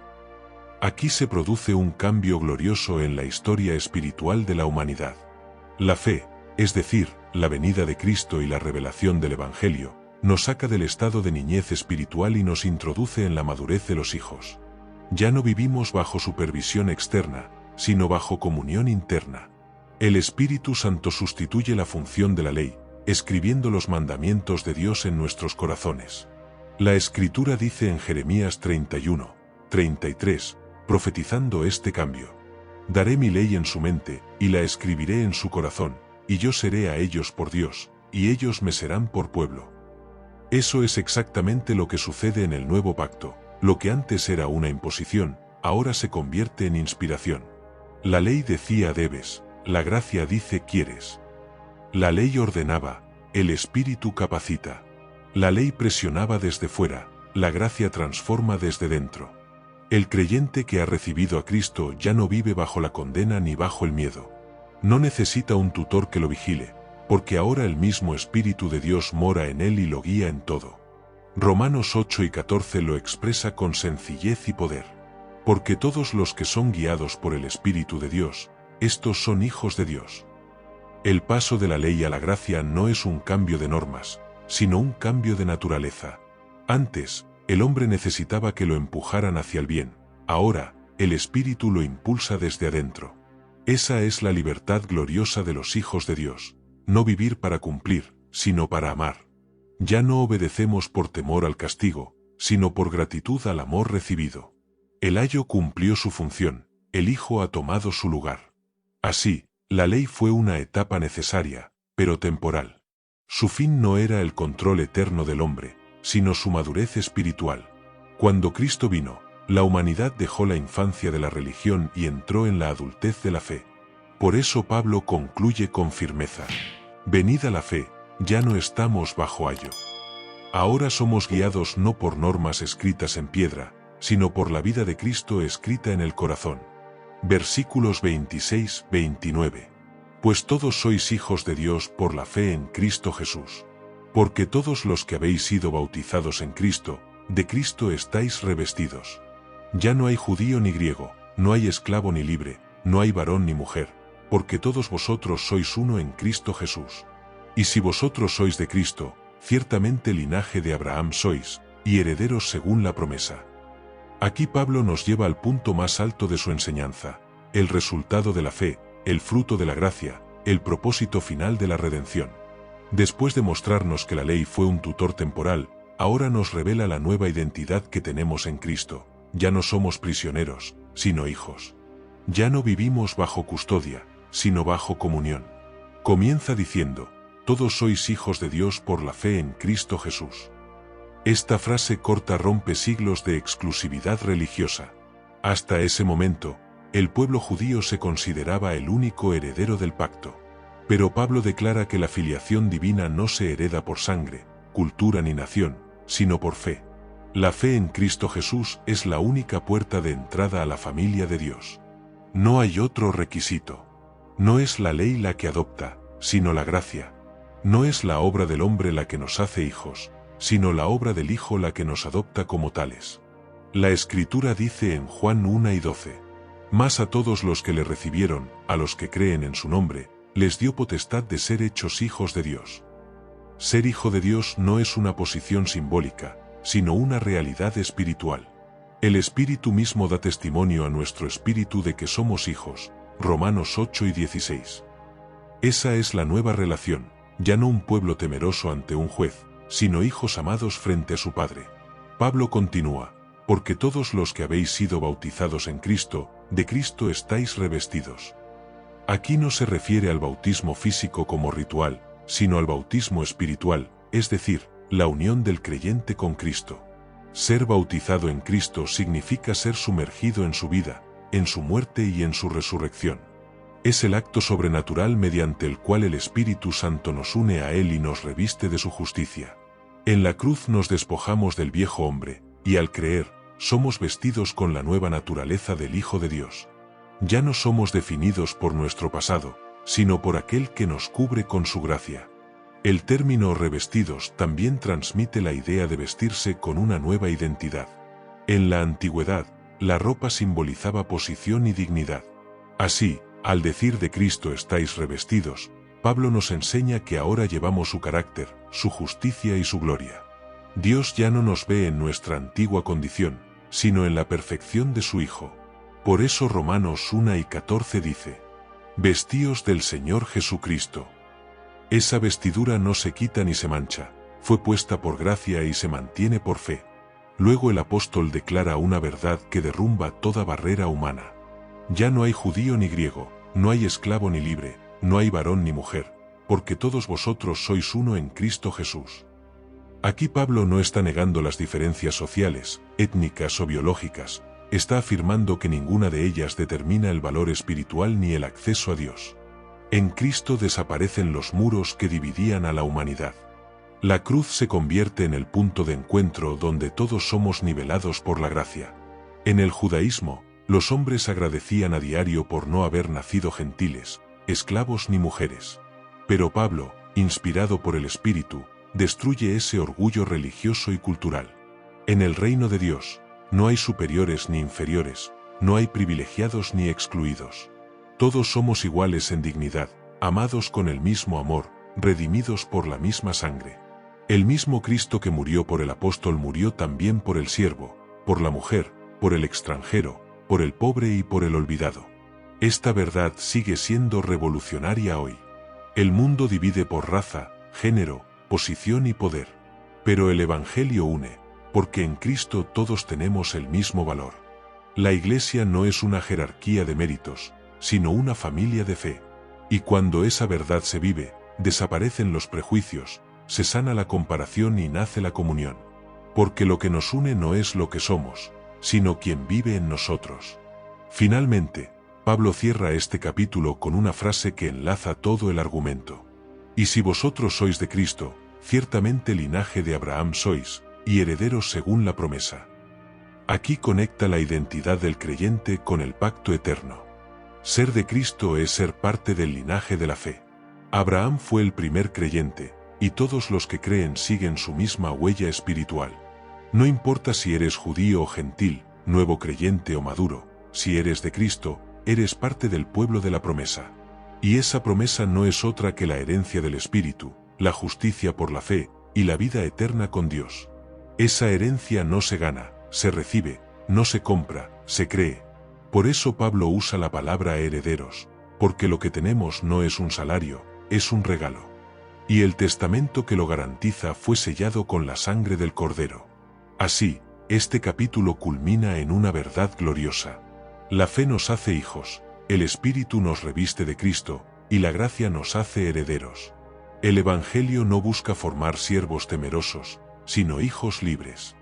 Aquí se produce un cambio glorioso en la historia espiritual de la humanidad. La fe, es decir, la venida de Cristo y la revelación del Evangelio, nos saca del estado de niñez espiritual y nos introduce en la madurez de los hijos. Ya no vivimos bajo supervisión externa, sino bajo comunión interna. El Espíritu Santo sustituye la función de la ley, escribiendo los mandamientos de Dios en nuestros corazones. La Escritura dice en Jeremías 31, 33, profetizando este cambio: daré mi ley en su mente, y la escribiré en su corazón, y yo seré a ellos por Dios, y ellos me serán por pueblo. Eso es exactamente lo que sucede en el nuevo pacto. Lo que antes era una imposición, ahora se convierte en inspiración. La ley decía debes, la gracia dice quieres. La ley ordenaba, el Espíritu capacita. La ley presionaba desde fuera, la gracia transforma desde dentro. El creyente que ha recibido a Cristo ya no vive bajo la condena ni bajo el miedo. No necesita un tutor que lo vigile, porque ahora el mismo Espíritu de Dios mora en él y lo guía en todo. Romanos 8 y 14 lo expresa con sencillez y poder. Porque todos los que son guiados por el Espíritu de Dios, estos son hijos de Dios. El paso de la ley a la gracia no es un cambio de normas, sino un cambio de naturaleza. Antes, el hombre necesitaba que lo empujaran hacia el bien. Ahora, el Espíritu lo impulsa desde adentro. Esa es la libertad gloriosa de los hijos de Dios, no vivir para cumplir, sino para amar. Ya no obedecemos por temor al castigo, sino por gratitud al amor recibido. El ayo cumplió su función, el Hijo ha tomado su lugar. Así, la ley fue una etapa necesaria, pero temporal. Su fin no era el control eterno del hombre, sino su madurez espiritual. Cuando Cristo vino, la humanidad dejó la infancia de la religión y entró en la adultez de la fe. Por eso Pablo concluye con firmeza: venida la fe, ya no estamos bajo ayo. Ahora somos guiados no por normas escritas en piedra, sino por la vida de Cristo escrita en el corazón. Versículos 26-29. Pues todos sois hijos de Dios por la fe en Cristo Jesús. Porque todos los que habéis sido bautizados en Cristo, de Cristo estáis revestidos. Ya no hay judío ni griego, no hay esclavo ni libre, no hay varón ni mujer, porque todos vosotros sois uno en Cristo Jesús. Y si vosotros sois de Cristo, ciertamente linaje de Abraham sois, y herederos según la promesa. Aquí Pablo nos lleva al punto más alto de su enseñanza, el resultado de la fe, el fruto de la gracia, el propósito final de la redención. Después de mostrarnos que la ley fue un tutor temporal, ahora nos revela la nueva identidad que tenemos en Cristo. Ya no somos prisioneros, sino hijos. Ya no vivimos bajo custodia, sino bajo comunión. Comienza diciendo: todos sois hijos de Dios por la fe en Cristo Jesús. Esta frase corta rompe siglos de exclusividad religiosa. Hasta ese momento, el pueblo judío se consideraba el único heredero del pacto. Pero Pablo declara que la filiación divina no se hereda por sangre, cultura ni nación, sino por fe. La fe en Cristo Jesús es la única puerta de entrada a la familia de Dios. No hay otro requisito. No es la ley la que adopta, sino la gracia. No es la obra del hombre la que nos hace hijos, sino la obra del Hijo la que nos adopta como tales. La Escritura dice en Juan 1:12: Mas a todos los que le recibieron, a los que creen en su nombre, les dio potestad de ser hechos hijos de Dios. Ser hijo de Dios no es una posición simbólica, sino una realidad espiritual. El Espíritu mismo da testimonio a nuestro espíritu de que somos hijos. Romanos 8:16. Esa es la nueva relación, ya no un pueblo temeroso ante un juez, sino hijos amados frente a su Padre. Pablo continúa: porque todos los que habéis sido bautizados en Cristo, de Cristo estáis revestidos. Aquí no se refiere al bautismo físico como ritual, sino al bautismo espiritual, es decir, la unión del creyente con Cristo. Ser bautizado en Cristo significa ser sumergido en su vida, en su muerte y en su resurrección. Es el acto sobrenatural mediante el cual el Espíritu Santo nos une a Él y nos reviste de su justicia. En la cruz nos despojamos del viejo hombre, y al creer, somos vestidos con la nueva naturaleza del Hijo de Dios. Ya no somos definidos por nuestro pasado, sino por aquel que nos cubre con su gracia. El término revestidos también transmite la idea de vestirse con una nueva identidad. En la antigüedad, la ropa simbolizaba posición y dignidad. Así, al decir de Cristo estáis revestidos, Pablo nos enseña que ahora llevamos su carácter, su justicia y su gloria. Dios ya no nos ve en nuestra antigua condición, sino en la perfección de su Hijo. Por eso Romanos 1:14 dice: Vestíos del Señor Jesucristo. Esa vestidura no se quita ni se mancha, fue puesta por gracia y se mantiene por fe. Luego el apóstol declara una verdad que derrumba toda barrera humana. Ya no hay judío ni griego, no hay esclavo ni libre, no hay varón ni mujer, porque todos vosotros sois uno en Cristo Jesús. Aquí Pablo no está negando las diferencias sociales, étnicas o biológicas, está afirmando que ninguna de ellas determina el valor espiritual ni el acceso a Dios. En Cristo desaparecen los muros que dividían a la humanidad. La cruz se convierte en el punto de encuentro donde todos somos nivelados por la gracia. En el judaísmo, los hombres agradecían a diario por no haber nacido gentiles, esclavos ni mujeres. Pero Pablo, inspirado por el Espíritu, destruye ese orgullo religioso y cultural. En el reino de Dios, no hay superiores ni inferiores, no hay privilegiados ni excluidos. Todos somos iguales en dignidad, amados con el mismo amor, redimidos por la misma sangre. El mismo Cristo que murió por el apóstol murió también por el siervo, por la mujer, por el extranjero, por el pobre y por el olvidado. Esta verdad sigue siendo revolucionaria hoy. El mundo divide por raza, género, posición y poder. Pero el Evangelio une, porque en Cristo todos tenemos el mismo valor. La Iglesia no es una jerarquía de méritos, sino una familia de fe. Y cuando esa verdad se vive, desaparecen los prejuicios, se sana la comparación y nace la comunión. Porque lo que nos une no es lo que somos, sino quien vive en nosotros. Finalmente, Pablo cierra este capítulo con una frase que enlaza todo el argumento. Y si vosotros sois de Cristo, ciertamente linaje de Abraham sois, y herederos según la promesa. Aquí conecta la identidad del creyente con el pacto eterno. Ser de Cristo es ser parte del linaje de la fe. Abraham fue el primer creyente, y todos los que creen siguen su misma huella espiritual. No importa si eres judío o gentil, nuevo creyente o maduro, si eres de Cristo, eres parte del pueblo de la promesa. Y esa promesa no es otra que la herencia del Espíritu, la justicia por la fe, y la vida eterna con Dios. Esa herencia no se gana, se recibe, no se compra, se cree. Por eso Pablo usa la palabra herederos, porque lo que tenemos no es un salario, es un regalo. Y el testamento que lo garantiza fue sellado con la sangre del Cordero. Así, este capítulo culmina en una verdad gloriosa. La fe nos hace hijos, el Espíritu nos reviste de Cristo, y la gracia nos hace herederos. El Evangelio no busca formar siervos temerosos, sino hijos libres.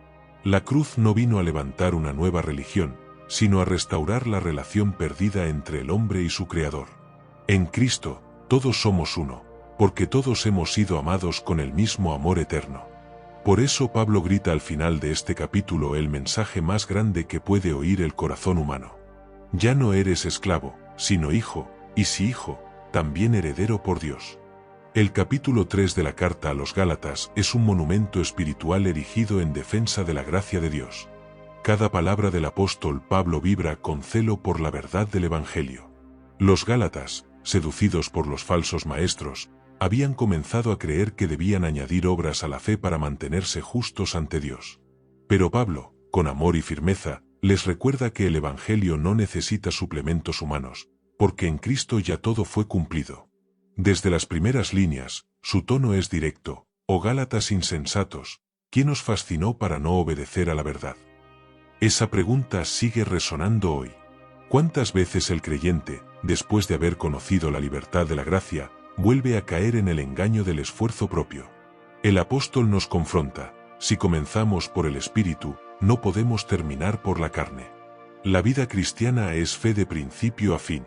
La cruz no vino a levantar una nueva religión, sino a restaurar la relación perdida entre el hombre y su Creador. En Cristo, todos somos uno, porque todos hemos sido amados con el mismo amor eterno. Por eso Pablo grita al final de este capítulo el mensaje más grande que puede oír el corazón humano. Ya no eres esclavo, sino hijo, y si hijo, también heredero por Dios. El capítulo 3 de la carta a los Gálatas es un monumento espiritual erigido en defensa de la gracia de Dios. Cada palabra del apóstol Pablo vibra con celo por la verdad del Evangelio. Los Gálatas, seducidos por los falsos maestros, habían comenzado a creer que debían añadir obras a la fe para mantenerse justos ante Dios. Pero Pablo, con amor y firmeza, les recuerda que el Evangelio no necesita suplementos humanos, porque en Cristo ya todo fue cumplido. Desde las primeras líneas, su tono es directo: «Oh Gálatas insensatos, ¿quién os fascinó para no obedecer a la verdad?». Esa pregunta sigue resonando hoy. ¿Cuántas veces el creyente, después de haber conocido la libertad de la gracia, vuelve a caer en el engaño del esfuerzo propio? El apóstol nos confronta: si comenzamos por el Espíritu, no podemos terminar por la carne. La vida cristiana es fe de principio a fin.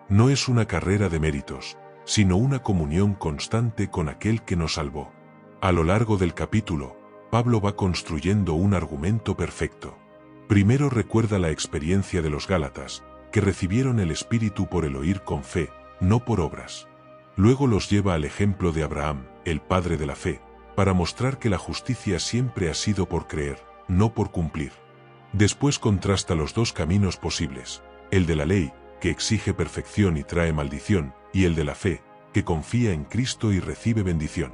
No es una carrera de méritos, sino una comunión constante con aquel que nos salvó. A lo largo del capítulo, Pablo va construyendo un argumento perfecto. Primero recuerda la experiencia de los Gálatas, que recibieron el Espíritu por el oír con fe, no por obras. Luego los lleva al ejemplo de Abraham, el padre de la fe, para mostrar que la justicia siempre ha sido por creer, no por cumplir. Después contrasta los dos caminos posibles: el de la ley, que exige perfección y trae maldición, y el de la fe, que confía en Cristo y recibe bendición.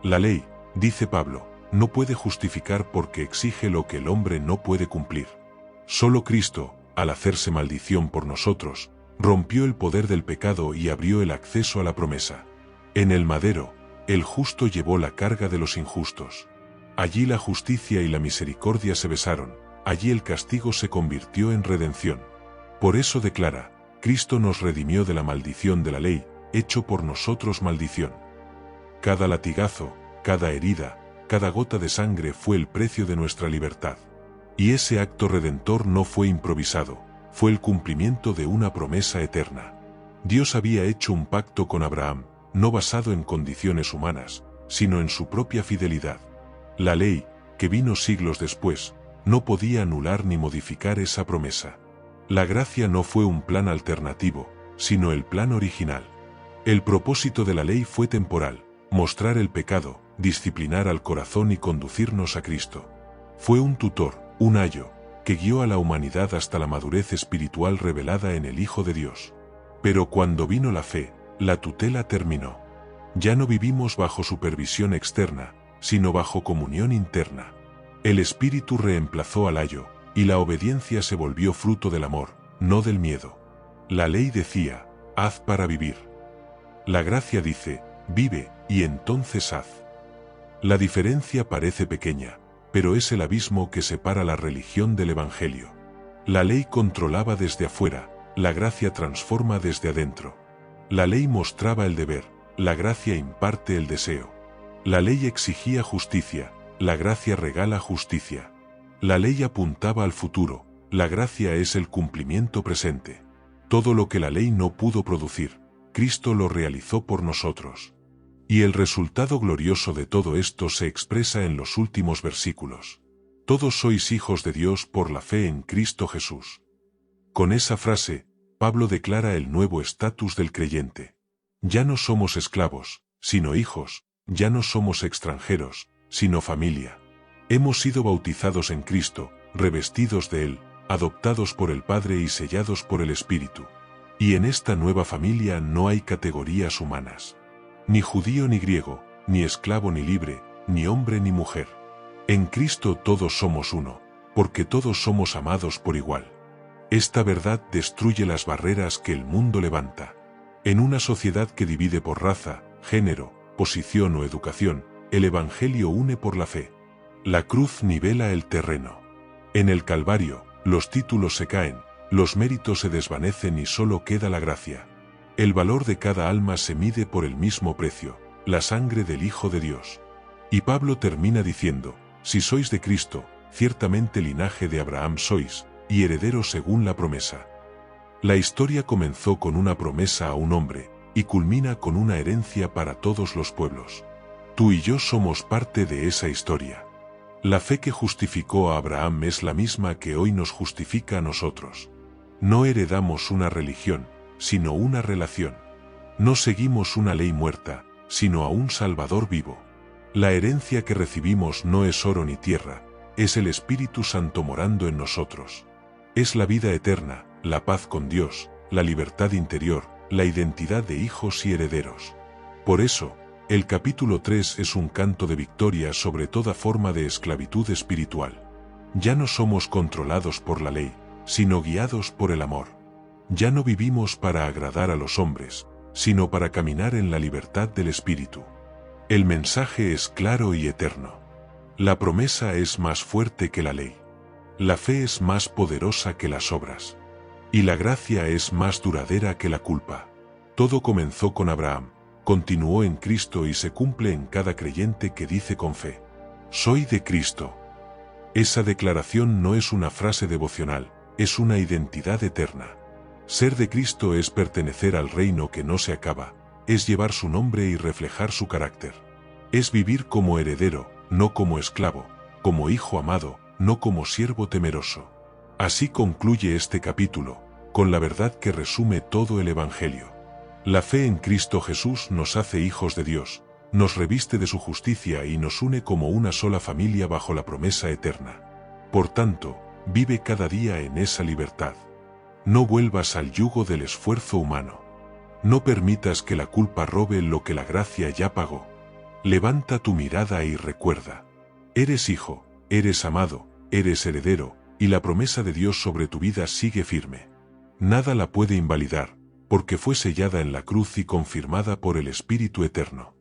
La ley, dice Pablo, no puede justificar porque exige lo que el hombre no puede cumplir. Solo Cristo, al hacerse maldición por nosotros, rompió el poder del pecado y abrió el acceso a la promesa. En el madero, el justo llevó la carga de los injustos. Allí la justicia y la misericordia se besaron, allí el castigo se convirtió en redención. Por eso declara: Cristo nos redimió de la maldición de la ley, hecho por nosotros maldición. Cada latigazo, cada herida, cada gota de sangre fue el precio de nuestra libertad. Y ese acto redentor no fue improvisado, fue el cumplimiento de una promesa eterna. Dios había hecho un pacto con Abraham, no basado en condiciones humanas, sino en su propia fidelidad. La ley, que vino siglos después, no podía anular ni modificar esa promesa. La gracia no fue un plan alternativo, sino el plan original. El propósito de la ley fue temporal: mostrar el pecado, disciplinar al corazón y conducirnos a Cristo. Fue un tutor, un ayo, que guió a la humanidad hasta la madurez espiritual revelada en el Hijo de Dios. Pero cuando vino la fe, la tutela terminó. Ya no vivimos bajo supervisión externa, sino bajo comunión interna. El Espíritu reemplazó al ayo, y la obediencia se volvió fruto del amor, no del miedo. La ley decía, haz para vivir. La gracia dice, vive, y entonces haz. La diferencia parece pequeña, pero es el abismo que separa la religión del Evangelio. La ley controlaba desde afuera, la gracia transforma desde adentro. La ley mostraba el deber, la gracia imparte el deseo. La ley exigía justicia, la gracia regala justicia. La ley apuntaba al futuro, la gracia es el cumplimiento presente. Todo lo que la ley no pudo producir, Cristo lo realizó por nosotros. Y el resultado glorioso de todo esto se expresa en los últimos versículos. Todos sois hijos de Dios por la fe en Cristo Jesús. Con esa frase, Pablo declara el nuevo estatus del creyente. Ya no somos esclavos, sino hijos, ya no somos extranjeros, sino familia. Hemos sido bautizados en Cristo, revestidos de Él, adoptados por el Padre y sellados por el Espíritu. Y en esta nueva familia no hay categorías humanas. Ni judío ni griego, ni esclavo ni libre, ni hombre ni mujer. En Cristo todos somos uno, porque todos somos amados por igual. Esta verdad destruye las barreras que el mundo levanta. En una sociedad que divide por raza, género, posición o educación, el Evangelio une por la fe. La cruz nivela el terreno. En el Calvario, los títulos se caen, los méritos se desvanecen y solo queda la gracia. El valor de cada alma se mide por el mismo precio, la sangre del Hijo de Dios. Y Pablo termina diciendo, si sois de Cristo, ciertamente linaje de Abraham sois, y herederos según la promesa. La historia comenzó con una promesa a un hombre, y culmina con una herencia para todos los pueblos. Tú y yo somos parte de esa historia. La fe que justificó a Abraham es la misma que hoy nos justifica a nosotros. No heredamos una religión, sino una relación. No seguimos una ley muerta, sino a un Salvador vivo. La herencia que recibimos no es oro ni tierra, es el Espíritu Santo morando en nosotros. Es la vida eterna, la paz con Dios, la libertad interior, la identidad de hijos y herederos. Por eso, el capítulo 3 es un canto de victoria sobre toda forma de esclavitud espiritual. Ya no somos controlados por la ley, sino guiados por el amor. Ya no vivimos para agradar a los hombres, sino para caminar en la libertad del Espíritu. El mensaje es claro y eterno. La promesa es más fuerte que la ley. La fe es más poderosa que las obras. Y la gracia es más duradera que la culpa. Todo comenzó con Abraham, continuó en Cristo y se cumple en cada creyente que dice con fe: soy de Cristo. Esa declaración no es una frase devocional, es una identidad eterna. Ser de Cristo es pertenecer al reino que no se acaba, es llevar su nombre y reflejar su carácter. Es vivir como heredero, no como esclavo, como hijo amado, no como siervo temeroso. Así concluye este capítulo, con la verdad que resume todo el Evangelio. La fe en Cristo Jesús nos hace hijos de Dios, nos reviste de su justicia y nos une como una sola familia bajo la promesa eterna. Por tanto, vive cada día en esa libertad. No vuelvas al yugo del esfuerzo humano. No permitas que la culpa robe lo que la gracia ya pagó. Levanta tu mirada y recuerda: eres hijo, eres amado, eres heredero, y la promesa de Dios sobre tu vida sigue firme. Nada la puede invalidar, porque fue sellada en la cruz y confirmada por el Espíritu Eterno.